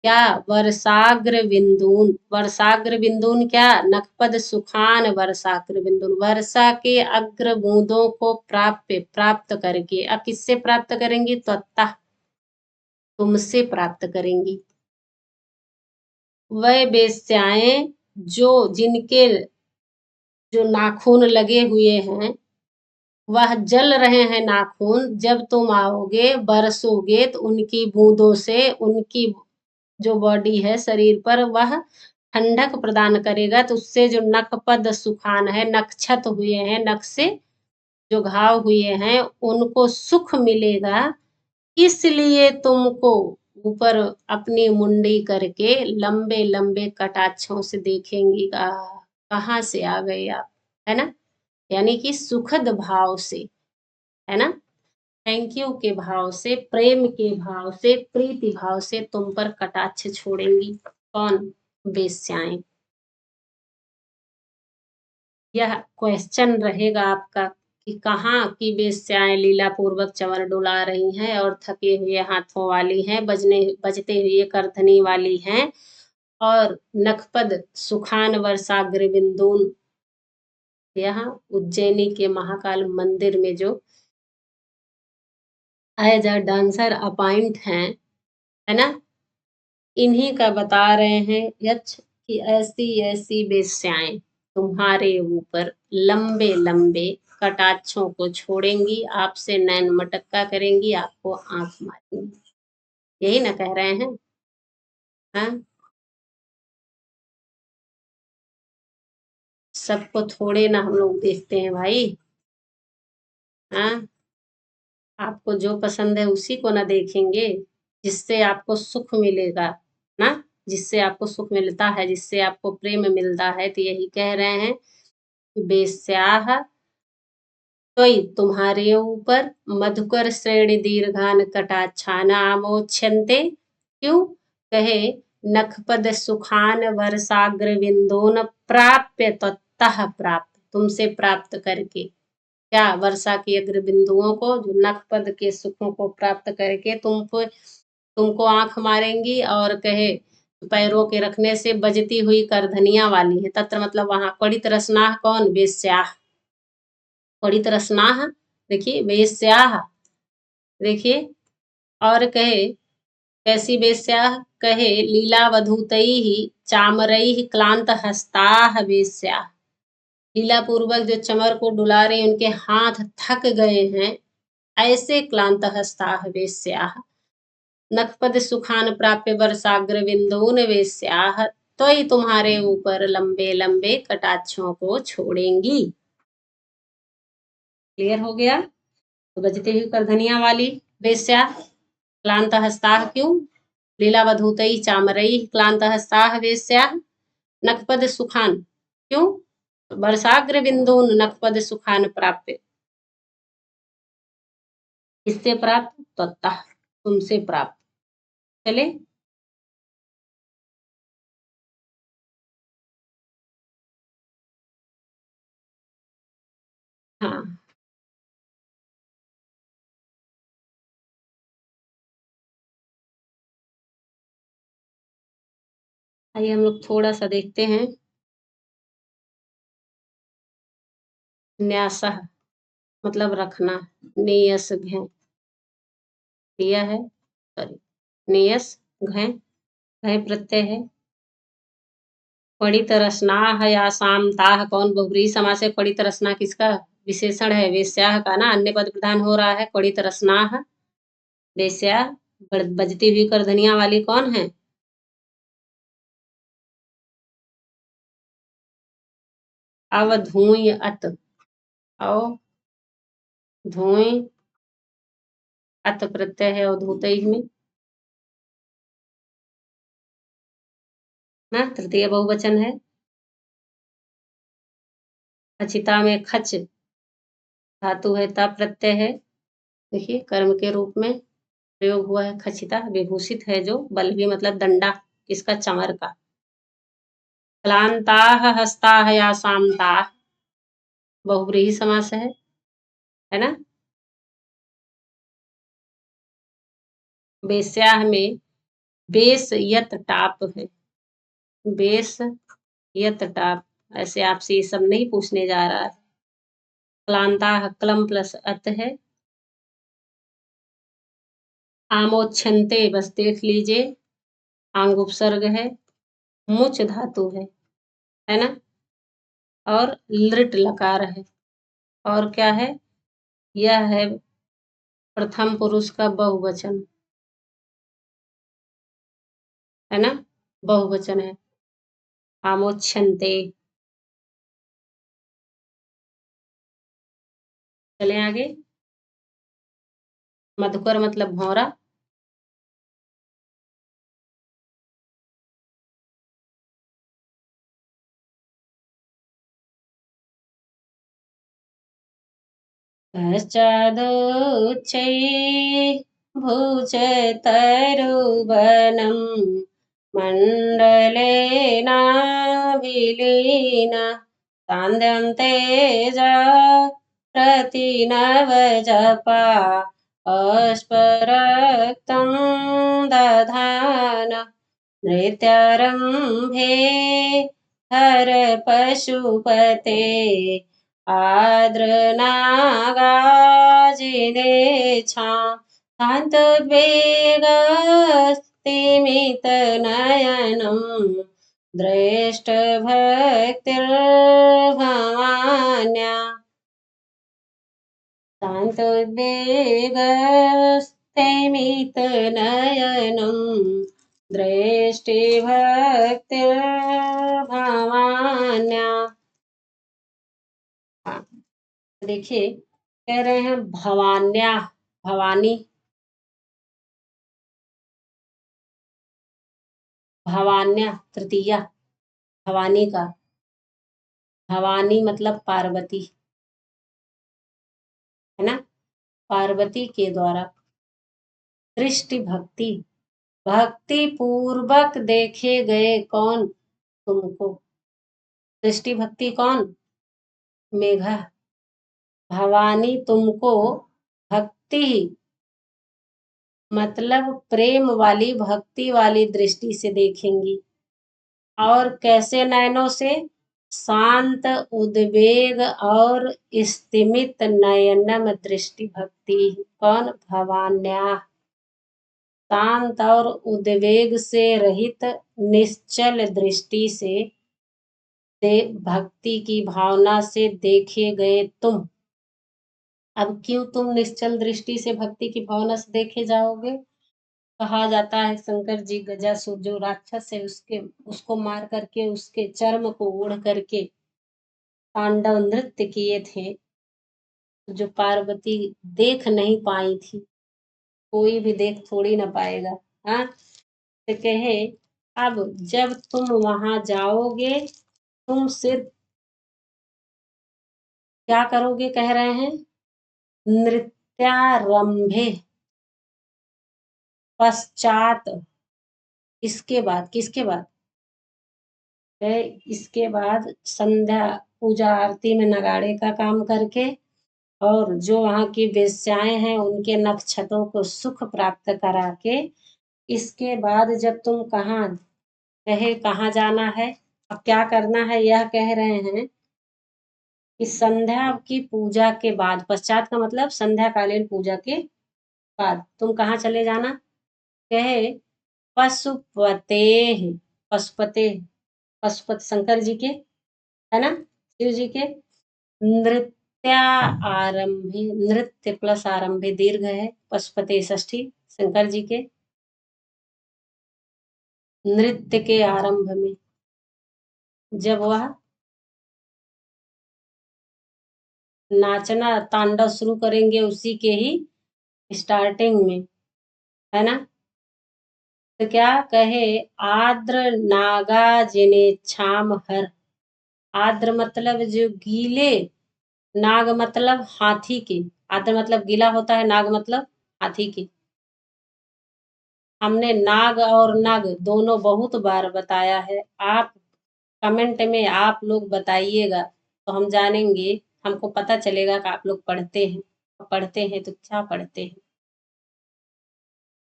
क्या, वर्षाग्र बिंदुन, वर्षाग्र बिंदुन क्या, नखपद सुखान वर्षाग्र बिंदुन, वर्षा के अग्र बूंदों को प्राप्त करके, अब किससे प्राप्त करेंगी, तो अतः तुमसे प्राप्त करेंगी। वह बेस्याएं जो जिनके जो नाखून लगे हुए हैं, वह जल रहे हैं नाखून, जब तुम आओगे बरसोगे तो उनकी बूंदों से उनकी जो बॉडी है शरीर पर वह ठंडक प्रदान करेगा, तो उससे जो नखपद सुखान है, नक्षत हुए हैं, नख से जो घाव हुए हैं उनको सुख मिलेगा, इसलिए तुमको ऊपर अपनी मुंडी करके लंबे लंबे कटाक्षों से देखेंगी, कहाँ से आ गए आप, है ना, यानी कि सुखद भाव से, है ना, थैंक यू के भाव से, प्रेम के भाव से, प्रीति भाव से तुम पर कटाक्ष छोड़ेंगी। कौन, बेस्याएं। यह क्वेश्चन रहेगा आपका कि कहाँ की बेस्याएं लीला पूर्वक चंवर डुला रही हैं और थके हुए हाथों वाली हैं, बजते हुए करधनी वाली हैं, और नखपद सुखान वर्षाग्र बिंदुन, यहाँ उज्जैनी के महाकाल मंदिर में जो एज अ डांसर अपॉइंट हैं, है ना, इन्हीं का बता रहे हैं यक्ष कि ऐसी ऐसी वेश्याएं तुम्हारे ऊपर लंबे लंबे कटाक्षों को छोड़ेंगी, आपसे नैन मटक्का करेंगी, आपको आंख मारेंगी। यही ना कह रहे हैं। हाँ, सबको थोड़े ना हम लोग देखते हैं भाई। हाँ, आपको जो पसंद है उसी को ना देखेंगे, जिससे आपको सुख मिलेगा ना, जिससे आपको सुख मिलता है, जिससे आपको प्रेम मिलता है। तो यही कह रहे हैं कि बेस्याह त्वयि तुम्हारे ऊपर मधुकर श्रेणी दीर्घान कटाक्षान आमोच्छन्ते। क्यों? कहे नखपद सुखान वर्षाग्र बिंदोन प्राप्य ततः प्राप्त, तुमसे प्राप्त करके। क्या? वर्षा की अग्र बिंदुओं को, जो नखपद के सुखों को प्राप्त करके तुमको आंख मारेंगी। और कहे पैरों के रखने से बजती हुई करधनिया वाली है। तत्र मतलब वहां पड़ित रसनाह कौन? वेश्याह। पड़ित रसनाह, देखिए वेश्याह, देखिए। और कहे कैसी वेश्याह? कहे लीलावधूतैः चामरैः क्लांत हस्ताः वेश्याः। लीला पूर्वक जो चमर को डुला रहे, उनके हाथ थक गए हैं, ऐसे क्लांत हस्ताः वेश्याः। नखपद सुखान प्राप्य वर्षाग्र बिंदून वेश्याः त्वयि तुम्हारे ऊपर लंबे लंबे कटाक्षों को छोड़ेंगी। क्लियर हो गया? तो बजती हुई करधनिया वाली वेश्या, क्लांत हस्ताः, क्यों? लीलावधूतैः चामरैः क्लांत हस्ताः वेश्याः। नखपद सुखान, क्यों? वर्षाग्र बिंदून नखपद सुखान प्राप्य। किससे प्राप्त? ततः, तुमसे प्राप्त। चले। हाँ, आइए हम लोग थोड़ा सा देखते हैं। न्यासः मतलब रखना, नेयस घै दिया है, सॉरी, नेयस घै, घै प्रत्यय है। पड़ित रसनाह या सामताह कौन बहुब्रीहि समास है? पड़ित रसना किसका विशेषण है? वेश्याह का ना, अन्य पद प्रधान हो रहा है। पड़ित रसनाह वेश्या, बजती हुई करधनिया वाली कौन है? अवधूय अत, अव धूय अत प्रत्यय है अवधूतैः में ना, तृतीय बहुवचन है। खचिता में खच धातु है, ता प्रत्यय है। देखिए कर्म के रूप में प्रयोग हुआ है। खचिता विभूषित है जो, बल भी मतलब डंडा, किसका? चमर का। क्लांताः हस्ताः या सामताः बहुव्रीहि समास है ना। वेश्याह में बेस यत टाप है, बेस यत टाप। ऐसे आपसे ये सब नहीं पूछने जा रहा है। क्लांताः क्लम प्लस अत है। आमोच्छन्ते बस देख लीजिए, आंग उपसर्ग है, मुच धातु है ना। और लृट लकार है। और क्या है? यह है प्रथम पुरुष का बहुवचन, है ना, बहुवचन है। आमोच्छन्ते। चले आगे। मधुकर मतलब भौरा। पश्चादोच्चैः भुजतरुवनं मण्डलेनाभिलीना सान्द्यं तेजा प्रतिनवजपा अस्परक्तं दधाना नृत्यारम्भे हर पशुपते आर्द्रनागाजिनेच्छा शान्तोद्वेगः भक्तिमितनयनं दृष्टभक्तिर्भवान्या शान्तोद्वेगस्तेमितनयनं दृष्टिभक्तिर्भवान्या। हाँ, देखिए कह रहे हैं भवान्या, भवानी, भवान्या तृतीया, भवानी का, भवानी मतलब पार्वती, है ना। पार्वती के द्वारा दृष्टि भक्ति, भक्ति पूर्वक देखे गए कौन, तुमको। दृष्टि भक्ति कौन, मेघा। भवानी तुमको भक्ति मतलब प्रेम वाली, भक्ति वाली दृष्टि से देखेंगी। और कैसे नयनों से, शांत उद्वेग और स्तिमित नयनम दृष्टि भक्ति। कौन, भवान्या। शांत और उद्वेग से रहित निश्चल दृष्टि से भक्ति की भावना से देखे गए तुम। अब क्यों तुम निश्चल दृष्टि से भक्ति की भावना से देखे जाओगे। कहा जाता है शंकर जी गजासुर जो राक्षस है उसके उसको मार करके उसके चर्म को ओढ़ करके तांडव नृत्य किए थे, जो पार्वती देख नहीं पाई थी। कोई भी देख थोड़ी ना पाएगा। हाँ, तो कहे अब जब तुम वहां जाओगे तुम सिर्फ क्या करोगे, कह रहे हैं नृत्यारंभे पश्चात, इसके बाद, किसके बाद है, इसके बाद संध्या पूजा आरती में नगाड़े का काम करके और जो वहाँ की वेश्याएं हैं उनके नक्षत्रों को सुख प्राप्त करा के, इसके बाद जब तुम कहाँ जाना है, अब क्या करना है, यह कह रहे हैं कि संध्या की पूजा के बाद, पश्चात का मतलब संध्याकालीन पूजा के बाद तुम कहाँ चले जाना, कहे पशुपते, पशुपते, पशुपति शंकर जी के, है ना, शिव जी के नृत्या आरंभे, नृत्य प्लस आरंभे दीर्घ है, पशुपते षष्ठी शंकर जी के नृत्य के आरंभ में, जब वह नाचना तांडव शुरू करेंगे उसी के ही स्टार्टिंग में, है ना। तो क्या कहे आद्र नागा जिनेच्छाम हर, आद्र मतलब जो गीले, नाग मतलब हाथी के, आद्र मतलब गीला होता है, नाग मतलब हाथी के। हमने नाग और नग दोनों बहुत बार बताया है, आप कमेंट में आप लोग बताइएगा तो हम जानेंगे, हमको पता चलेगा कि आप लोग पढ़ते हैं, पढ़ते हैं तो क्या पढ़ते हैं।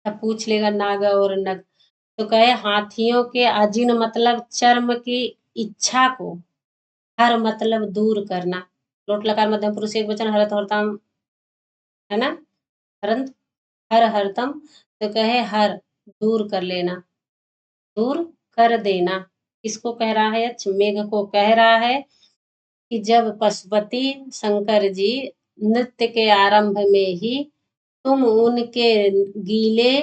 अब पूछ लेगा नाग और नग, तो कहे हाथियों के अजिन मतलब चर्म की इच्छा को, हर मतलब दूर करना, लोट लकार मध्यम पुरुष एक वचन, हरत हरतम, है ना, हरंत, हर हरतम, तो कहे हर दूर कर लेना, दूर कर देना। किसको कह रहा है, मेघ को कह रहा है कि जब पशुपति शंकर जी नृत्य के आरंभ में ही तुम उनके गीले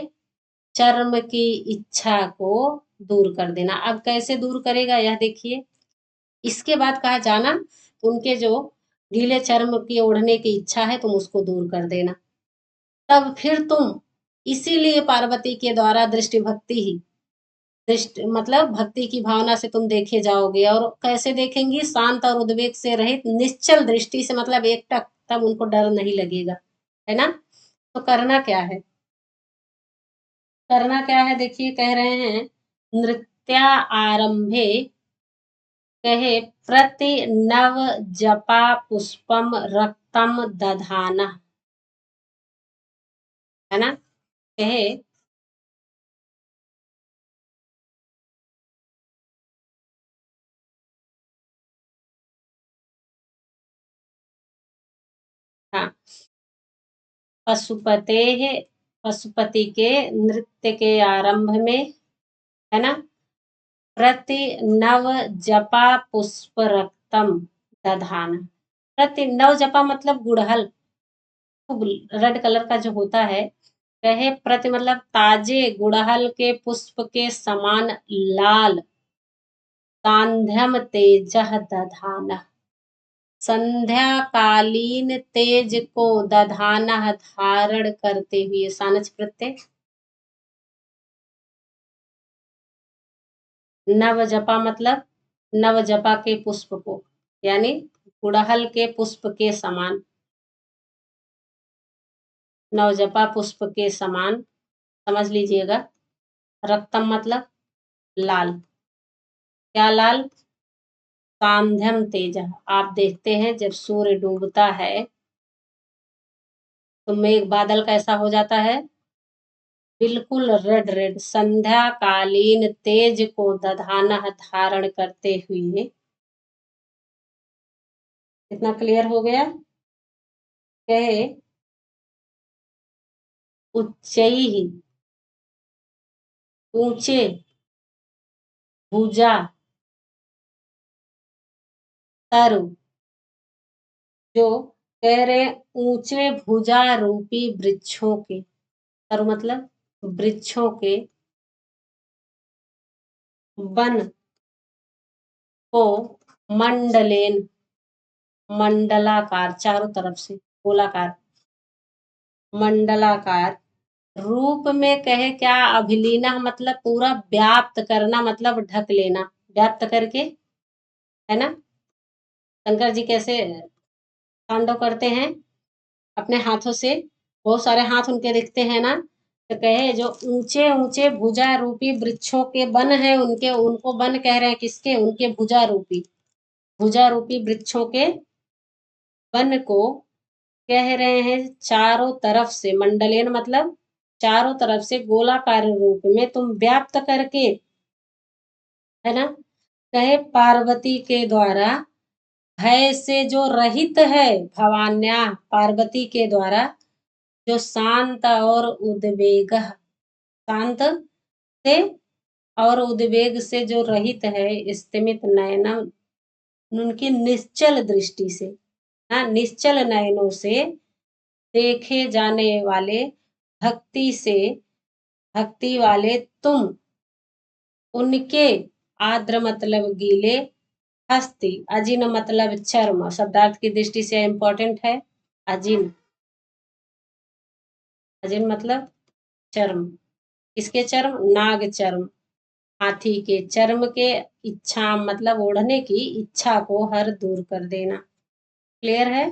चर्म की इच्छा को दूर कर देना। अब कैसे दूर करेगा यह देखिए, इसके बाद कहा जाना उनके जो गीले चर्म की ओढ़ने की इच्छा है तुम उसको दूर कर देना। तब फिर तुम, इसीलिए पार्वती के द्वारा दृष्टि भक्ति ही, दृष्टि मतलब भक्ति की भावना से तुम देखे जाओगे। और कैसे देखेंगी, शांत और उद्वेग से रहित निश्चल दृष्टि से, मतलब एकटक, तब उनको डर नहीं लगेगा, है ना। तो करना क्या है, करना क्या है देखिए, कह रहे हैं नृत्या आरंभे, कहे प्रति नव जपा पुष्पम रक्तम दधाना, है ना, कहे हाँ, पशुपते पशुपति के नृत्य के आरंभ में, है ना, प्रति नव जपा पुष्प रक्तम दधाना। प्रति नव जपा मतलब गुड़हल, खूब रेड कलर का जो होता है, कहे प्रति मतलब ताजे गुड़हल के पुष्प के समान लाल, सांध्यम तेजः दधाना, संध्याकालीन तेज को दधाना धारण करते हुए, सानच प्रत्यय, नव जपा मतलब नव जपा के पुष्प को, यानी गुड़हल के पुष्प के समान, नवजपा पुष्प के समान, समझ लीजिएगा। रक्तम मतलब लाल, क्या लाल, सांध्यम तेज, आप देखते हैं जब सूर्य डूबता है तो मेघ बादल कैसा हो जाता है, बिल्कुल रेड रेड, संध्याकालीन तेज को दधाना धारण करते हुए। इतना क्लियर हो गया। कहे उच्चैः, ऊंचे, भुजा, तरु, जो कह रहे हैं ऊंचे भुजा रूपी वृक्षों के, तरु मतलब वृक्षों के वन को मंडलेन, मंडलाकार, चारों तरफ से गोलाकार, मंडलाकार रूप में, कहे क्या, अभिलीना मतलब पूरा व्याप्त करना, मतलब ढक लेना, व्याप्त करके, है ना। शंकर जी कैसे तांडव करते हैं अपने हाथों से, बहुत सारे हाथ उनके दिखते हैं ना, तो कहे जो ऊंचे ऊंचे भुजा रूपी वृक्षों के वन है, उनके, उनको वन कह रहे हैं, किसके, उनके भुजा रूपी, भुजा रूपी वृक्षों के वन को कह रहे हैं चारों तरफ से, मंडलेन मतलब चारों तरफ से गोलाकार रूप में तुम व्याप्त करके, है ना, कहे पार्वती के द्वारा भय से जो रहित है, भवान्या पार्वती के द्वारा जो शांत और उद्वेग, शांत से और उद्वेग से जो रहित है, स्तिमित नयनम, उनकी निश्चल दृष्टि से, हाँ, निश्चल नयनों से देखे जाने वाले, भक्ति से, भक्ति वाले तुम उनके, आद्र मतलब गीले, हस्ती, अजिन मतलब चर्म, शब्दार्थ की दृष्टि से इंपॉर्टेंट है, अजिन, अजिन मतलब चर्म, किसके चर्म, नाग चर्म, हाथी के चर्म के, इच्छा मतलब ओढ़ने की इच्छा को हर दूर कर देना। क्लियर है।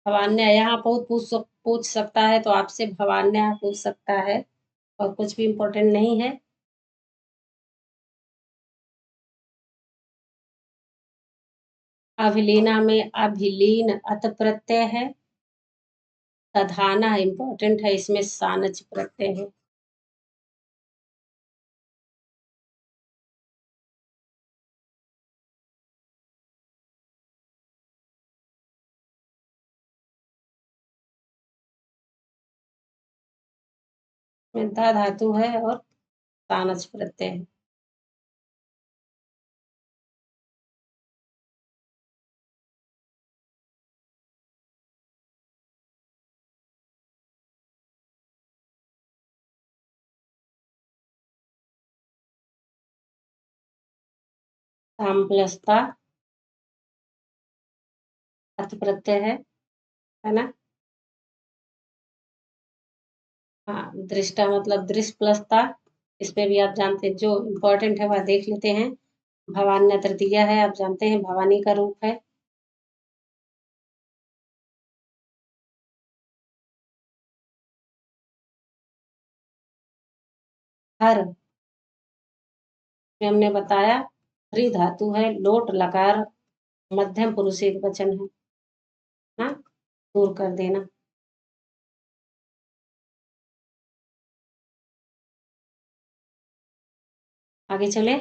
भवान्या यहाँ बहुत पूछ सकता है, तो आपसे भवान्या पूछ सकता है, और कुछ भी इम्पोर्टेंट नहीं है। अभिलीना में अभिलीन अत प्रत्यय है, तधाना इम्पोर्टेंट है, इसमें सानच प्रत्यय है। में धा धातु है और सानच प्रत्यय है। सामप्लसता अत प्रत्यय है ना। हाँ, दृष्टा मतलब दृश्य प्लसता, इस पे भी आप जानते हैं, जो इम्पोर्टेंट है वह देख लेते हैं। भवान्य तृतीया है, आप जानते हैं भवानी का रूप है। हर में हमने बताया हरि धातु है, लोट लकार, मध्यम पुरुष एक वचन है ना, दूर कर देना। आगे चले।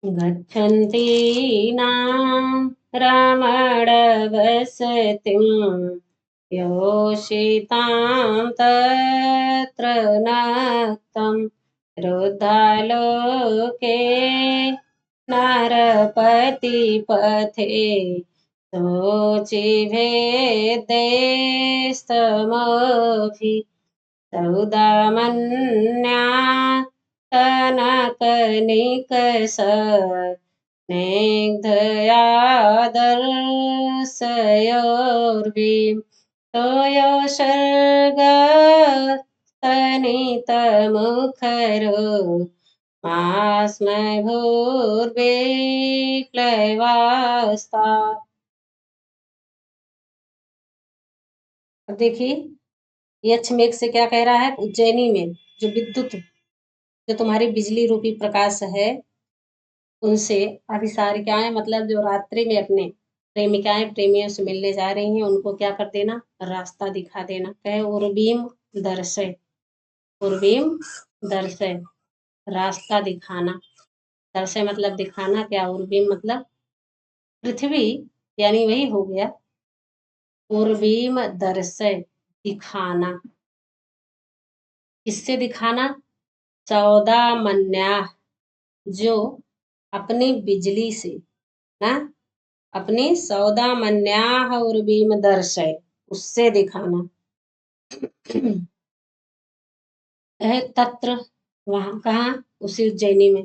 गच्छन्ति नाम रमणवसतिं योषितां तत्र नक्तं रुद्धालोके नरपतिपथे शोचिभेदेस्तमभि सौदामन्या कनकनिकषस्निग्धयादर्शयोर्विं तोयोषर्गस्तनितमुखरो मास्मभूर्विक्लवास्ता। अब देखिए यक्ष मेघ से क्या कह रहा है, उज्जैनी में जो विद्युत, जो तुम्हारी बिजली रूपी प्रकाश है, उनसे अभिसारिकाएं मतलब जो रात्रि में अपने प्रेमिकाएं प्रेमियों से मिलने जा रही हैं, उनको क्या कर देना, रास्ता दिखा देना। कहे उर्वीम दर्शय, उर्वीम दर्शय, रास्ता दिखाना। दर्शय मतलब दिखाना, क्या उर्वीम मतलब पृथ्वी, यानी वही हो गया उर्वीम दर्शय, दिखाना। किससे दिखाना, 14 मन्या, जो अपनी बिजली से ना, अपनी 14 मन्याह उर्वीम दर्शय, उससे दिखाना है। तत्र, वहां कहाँ, उसी उज्जैनी में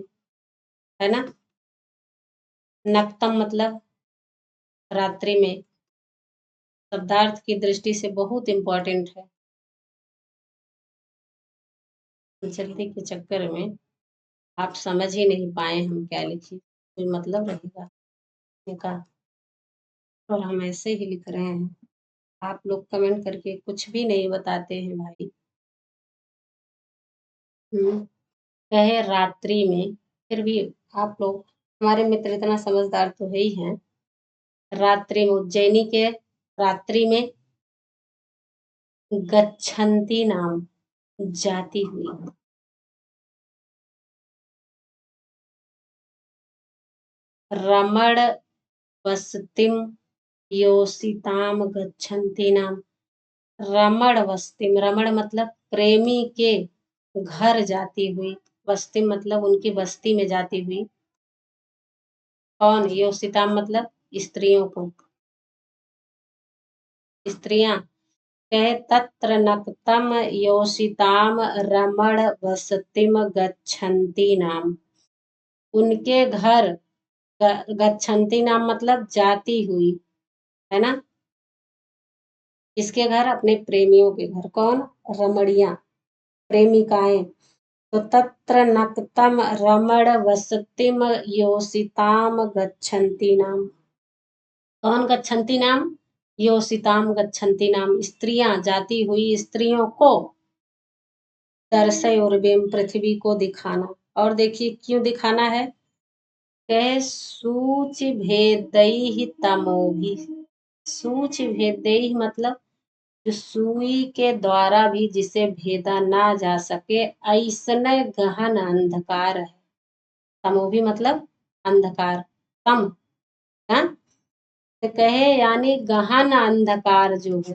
है ना। नक्तम मतलब रात्रि में, शब्दार्थ की दृष्टि से बहुत इंपॉर्टेंट है। जल्दी के चक्कर में आप समझ ही नहीं पाए हम क्या लिखे, कोई मतलब रहेगा इनका, और हम ऐसे ही लिख रहे हैं। आप लोग कमेंट करके कुछ भी नहीं बताते हैं भाई। कहे रात्रि में, फिर भी आप लोग, हमारे मित्र इतना समझदार तो है ही हैं। रात्रि में, उज्जैनी के रात्रि में, गच्छन्ति नाम, जाती हुई, रमण वसतिम योषिताम गच्छन्ति नाम, रमण वस्तिम, रमण मतलब प्रेमी के घर जाती हुई, वस्ती मतलब उनकी बस्ती में जाती हुई। कौन, योषिताम मतलब स्त्रियों को, स्त्रियां। कहे तत्र नक्तम योषिताम रमण वसतिम गच्छन्ति नाम, उनके घर, गच्छन्ति नाम मतलब जाती हुई, है ना। किसके घर, अपने प्रेमियों के घर। कौन, रमणियां, प्रेमिकाएं। तो तत्र नक्तम रमण वसतिम योषिताम गच्छन्ति नाम, कौन गच्छन्ति नाम, योषिताम गच्छन्ति नाम, स्त्रियां, जाती हुई स्त्रियों को, दर्शय उर्वीम, पृथ्वी को दिखाना। और देखिए क्यों दिखाना है, कहे सूचि भेदैहि तमोभि, सूचि भेदैहि मतलब जो सुई के द्वारा भी जिसे भेदा ना जा सके, ऐसने गहन अंधकार है। तमोभि मतलब अंधकार, तम, हाँ। तो कहे यानी गहन अंधकार जो है,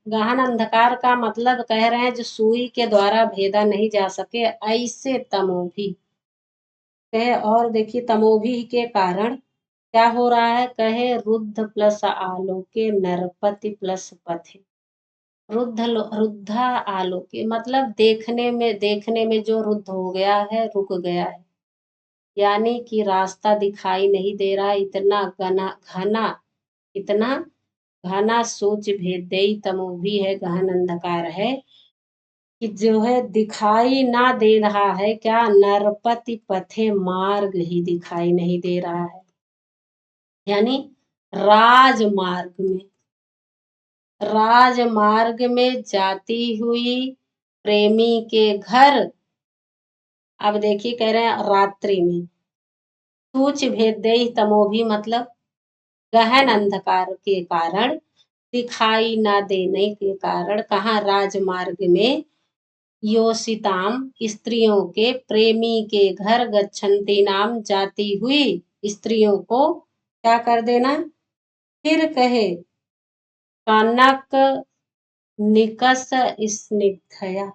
गहन अंधकार का मतलब कह रहे हैं जो सुई के द्वारा भेदा नहीं जा सके, ऐसे तमोभि। कहे और देखिए तमोभि के कारण क्या हो रहा है, कहे रुद्ध प्लस आलोके नरपति प्लस पथे, रुद्धा आलोके मतलब देखने में जो रुद्ध हो गया है, रुक गया है, यानी कि रास्ता दिखाई नहीं दे रहा, इतना घना घना, इतना घना सोच भेदई तमोभी है, गहन अंधकार है कि जो है दिखाई ना दे रहा है, क्या, नरपति पथे, मार्ग ही दिखाई नहीं दे रहा है, यानी राजमार्ग में, राजमार्ग में जाती हुई प्रेमी के घर। अब देखिए कह रहे हैं रात्रि में, सूच भेदई तमोभी मतलब गहन अंधकार के कारण, दिखाई ना देने के कारण, कहाँ, राजमार्ग में योषिताम स्त्रियों के प्रेमी के घर गच्छन्ति नाम जाती हुई स्त्रियों को क्या कर देना। फिर कहे कनक निकस स्निग्धया,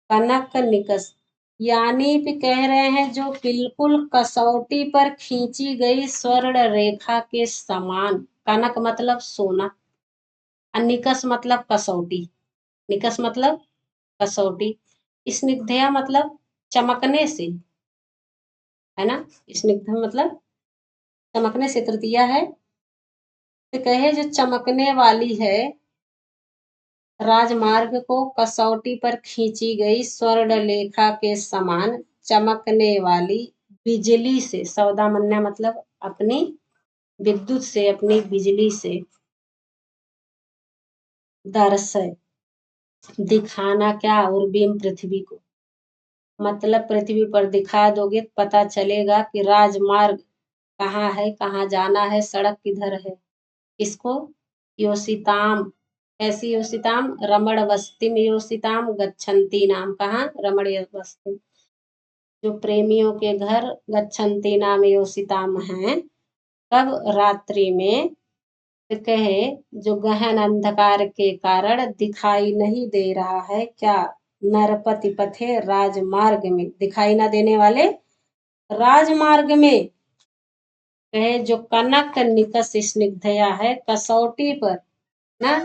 कनक निकस यानी भी कह रहे हैं जो बिल्कुल कसौटी पर खींची गई स्वर्ण रेखा के समान। कनक मतलब सोना और निकस मतलब कसौटी, निकस मतलब कसौटी, स्निग्धया मतलब चमकने से, है ना, स्निग्ध मतलब चमकने से तृतीया है। तो कहे जो चमकने वाली है राजमार्ग को कसौटी पर खींची गई स्वर्ण लेखा के समान चमकने वाली बिजली से, सौदामन्या मतलब अपनी विद्युत से, अपनी बिजली से, दर्शय दिखाना क्या, उर्बिम पृथ्वी को, मतलब पृथ्वी पर दिखा दोगे तो पता चलेगा कि राजमार्ग कहाँ है, कहाँ जाना है, सड़क किधर है। इसको योषिताम, ऐसी योषिताम रमण वस्तिम योषिताम गच्छन्ति नाम, कहाँ रमण वस्तिम, जो प्रेमियों के घर गच्छन्ति नाम योषिताम हैं, कब रात्रि में। तो कहे जो गहन अंधकार के कारण दिखाई नहीं दे रहा है क्या, नरपति पथे राजमार्ग में, दिखाई ना देने वाले राजमार्ग में। कहे जो कनक निकस स्निग्धया है, कसौटी पर ना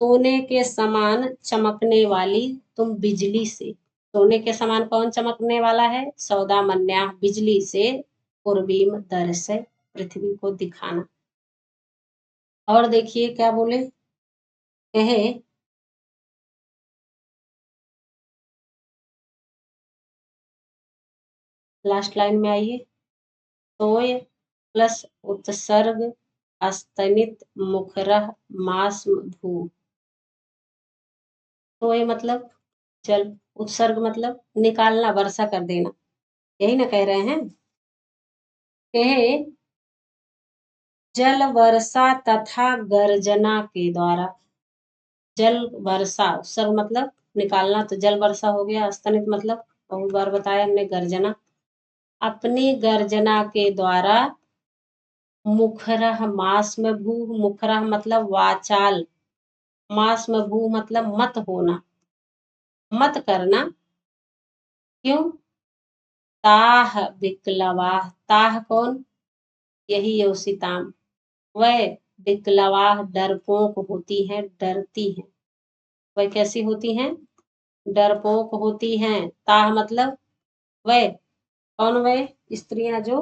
सोने के समान चमकने वाली तुम बिजली से, सोने के समान कौन चमकने वाला है, सौदामन्या बिजली से, पूर्वीम दर्शय पृथ्वी को दिखाना। और देखिए क्या बोले, कहे लास्ट लाइन में आइए, तोय प्लस उत्सर्ग अस्तनित मुखरह मास्म भू, तोय मतलब जल, उत्सर्ग मतलब निकालना, वर्षा कर देना, यही ना कह रहे हैं। कहे जल वर्षा तथा गर्जना के द्वारा, जल वर्षा उत्सर्ग मतलब निकालना, तो जल वर्षा हो गया, अस्तनित मतलब बहुत बार बताया हमने गर्जना, अपनी गर्जना के द्वारा मुखरह मास में भू, मुखरह मतलब वाचाल, मास में भू मतलब मत होना, मत करना, क्यों, ताह विक्लवाह, ताह कौन, यही योषिताम, वह विक्लवाह डरपोक होती हैं, डरती हैं, वह कैसी होती हैं, डरपोक होती हैं। ताह मतलब वह, कौन वह, स्त्रियां जो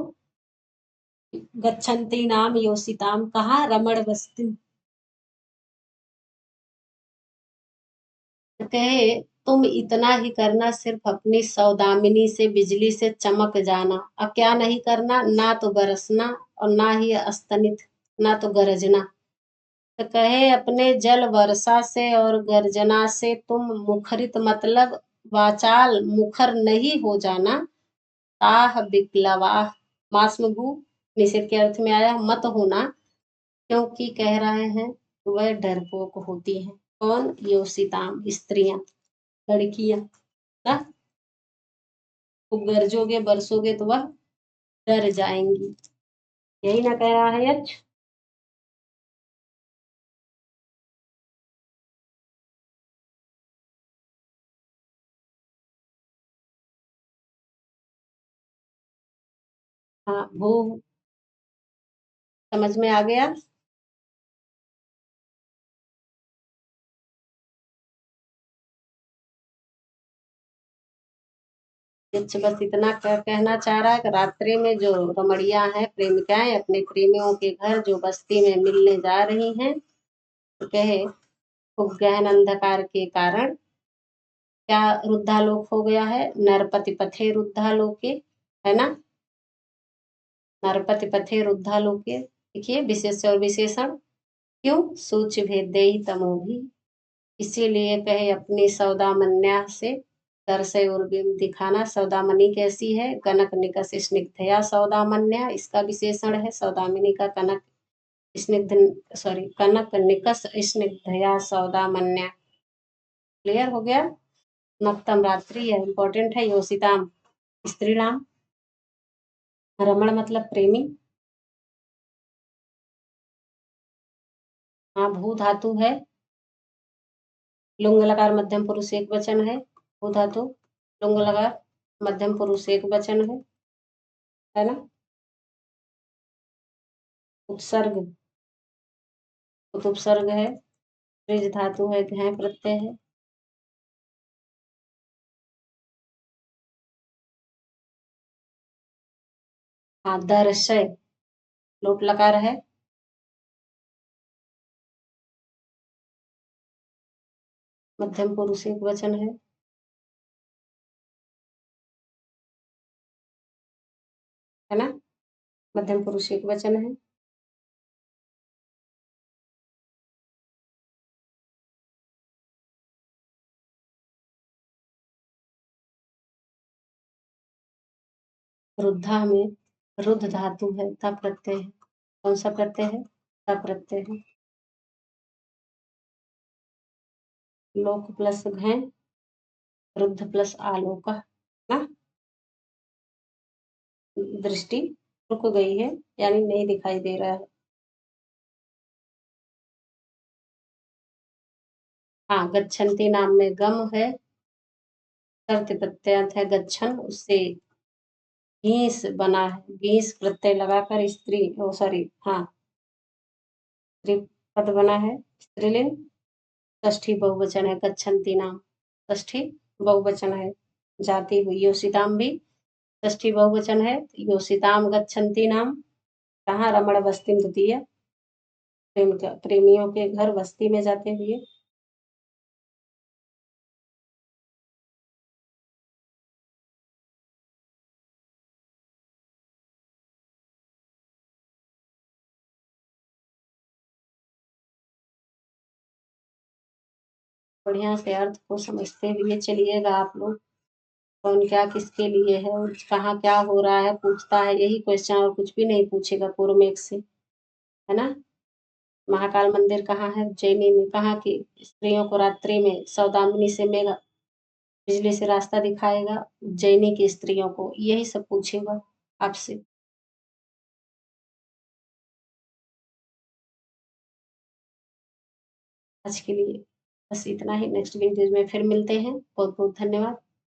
गच्छन्ति नाम योषिताम, कहाँ रमण वस्ति, कहे तुम इतना ही करना, सिर्फ अपनी सौदामिनी से बिजली से चमक जाना, अब क्या नहीं करना, ना तो बरसना और ना ही अस्तनित, ना तो गरजना। तो कहे अपने जल वर्षा से और गर्जना से तुम मुखरित मतलब वाचाल मुखर नहीं हो जाना, ताह विक्लवाह मास्मभू निषेध के अर्थ में आया, मत होना, क्योंकि कह रहे हैं वह डरपोक होती हैं, कौन, योषिताम स्त्रियां, लड़कियां ना, खूब गरजोगे बरसोगे तो वह डर जाएंगी, यही ना कह रहा है यक्ष। हाँ भू, समझ में आ गया। यक्ष बस इतना कहना चाह रहा है कि रात्रि में जो रमणियां हैं, प्रेमिकाएं अपने प्रेमियों के घर जो बस्ती में मिलने जा रही हैं, तो कहे खूब गहन अंधकार के कारण क्या रुद्धालोक हो गया है, नरपति पथे रुद्धालोके, है ना, नरपति पथे रुद्धालोके, देखिए विशेष और विशेषण, क्यों, सूच भेद तमोभी, इसीलिए कहे अपनी सौदामन्या से दर्शय उर्बिम दिखाना, सौदामणि कैसी है, कनक निकस स्निग्धया सौदामन्या, इसका विशेषण है सौदामिनी का, कनक स्निग्ध, सॉरी कनक निकस स्निग्धया सौदामन्या, क्लियर हो गया। नक्तम रात्रि है, इम्पोर्टेंट है। योषिताम स्त्री नाम। रमण मतलब प्रेमी। हाँ, भू धातु है। लुंग लकार मध्यम पुरुष एक वचन है। भू धातु लुंग लकार मध्यम पुरुष एक वचन है ना। उपसर्ग उपसर्ग है। त्रिज धातु है, घय प्रत्यय है। हाँ, दर्शय लोट लकार है। मध्यम पुरुष एक वचन है ना। मध्यम पुरुष एक वचन है। रुद्धा में रुद्ध धातु है, ता प्रत्यय है। कौन सा प्रत्यय है? ता प्रत्यय है। लोक प्लस घय, रुद्ध प्लस आलोक ना। दृष्टि रुक गई है, यानी नहीं दिखाई दे रहा है। हाँ, गच्छन्ति नाम में गम है। सर्त प्रत्यय है गच्छन, उससे घीस बना है। घीस प्रत्यय लगाकर स्त्री, ओ सॉरी, हाँ, स्त्री पद बना है। स्त्रीलिंग। षष्ठी बहुवचन है गच्छन्ति नाम। षष्ठी बहुवचन है। जाति हुई योषिताम भी षष्ठी बहुवचन है। योषिताम गच्छन्ति नाम। कहाँ? रमण बस्ती द्वितीय। प्रेमियों के घर बस्ती में जाते हुए। बढ़िया से अर्थ को समझते हुए चलिएगा आप लोग। कौन क्या किसके लिए है और कहाँ क्या हो रहा है पूछता है, यही क्वेश्चन, और कुछ भी नहीं पूछेगा पूर्व में से, है ना। महाकाल मंदिर कहाँ है? उज्जैनी में। कहाँ की? स्त्रियों को रात्रि में सौदामिनी से मेघ बिजली से रास्ता दिखाएगा। उज्जैनी की स्त्रियों को, यही सब पूछेगा आपसे। आज के लिए बस इतना ही। नेक्स्ट वीडियो में फिर मिलते हैं। बहुत बहुत धन्यवाद।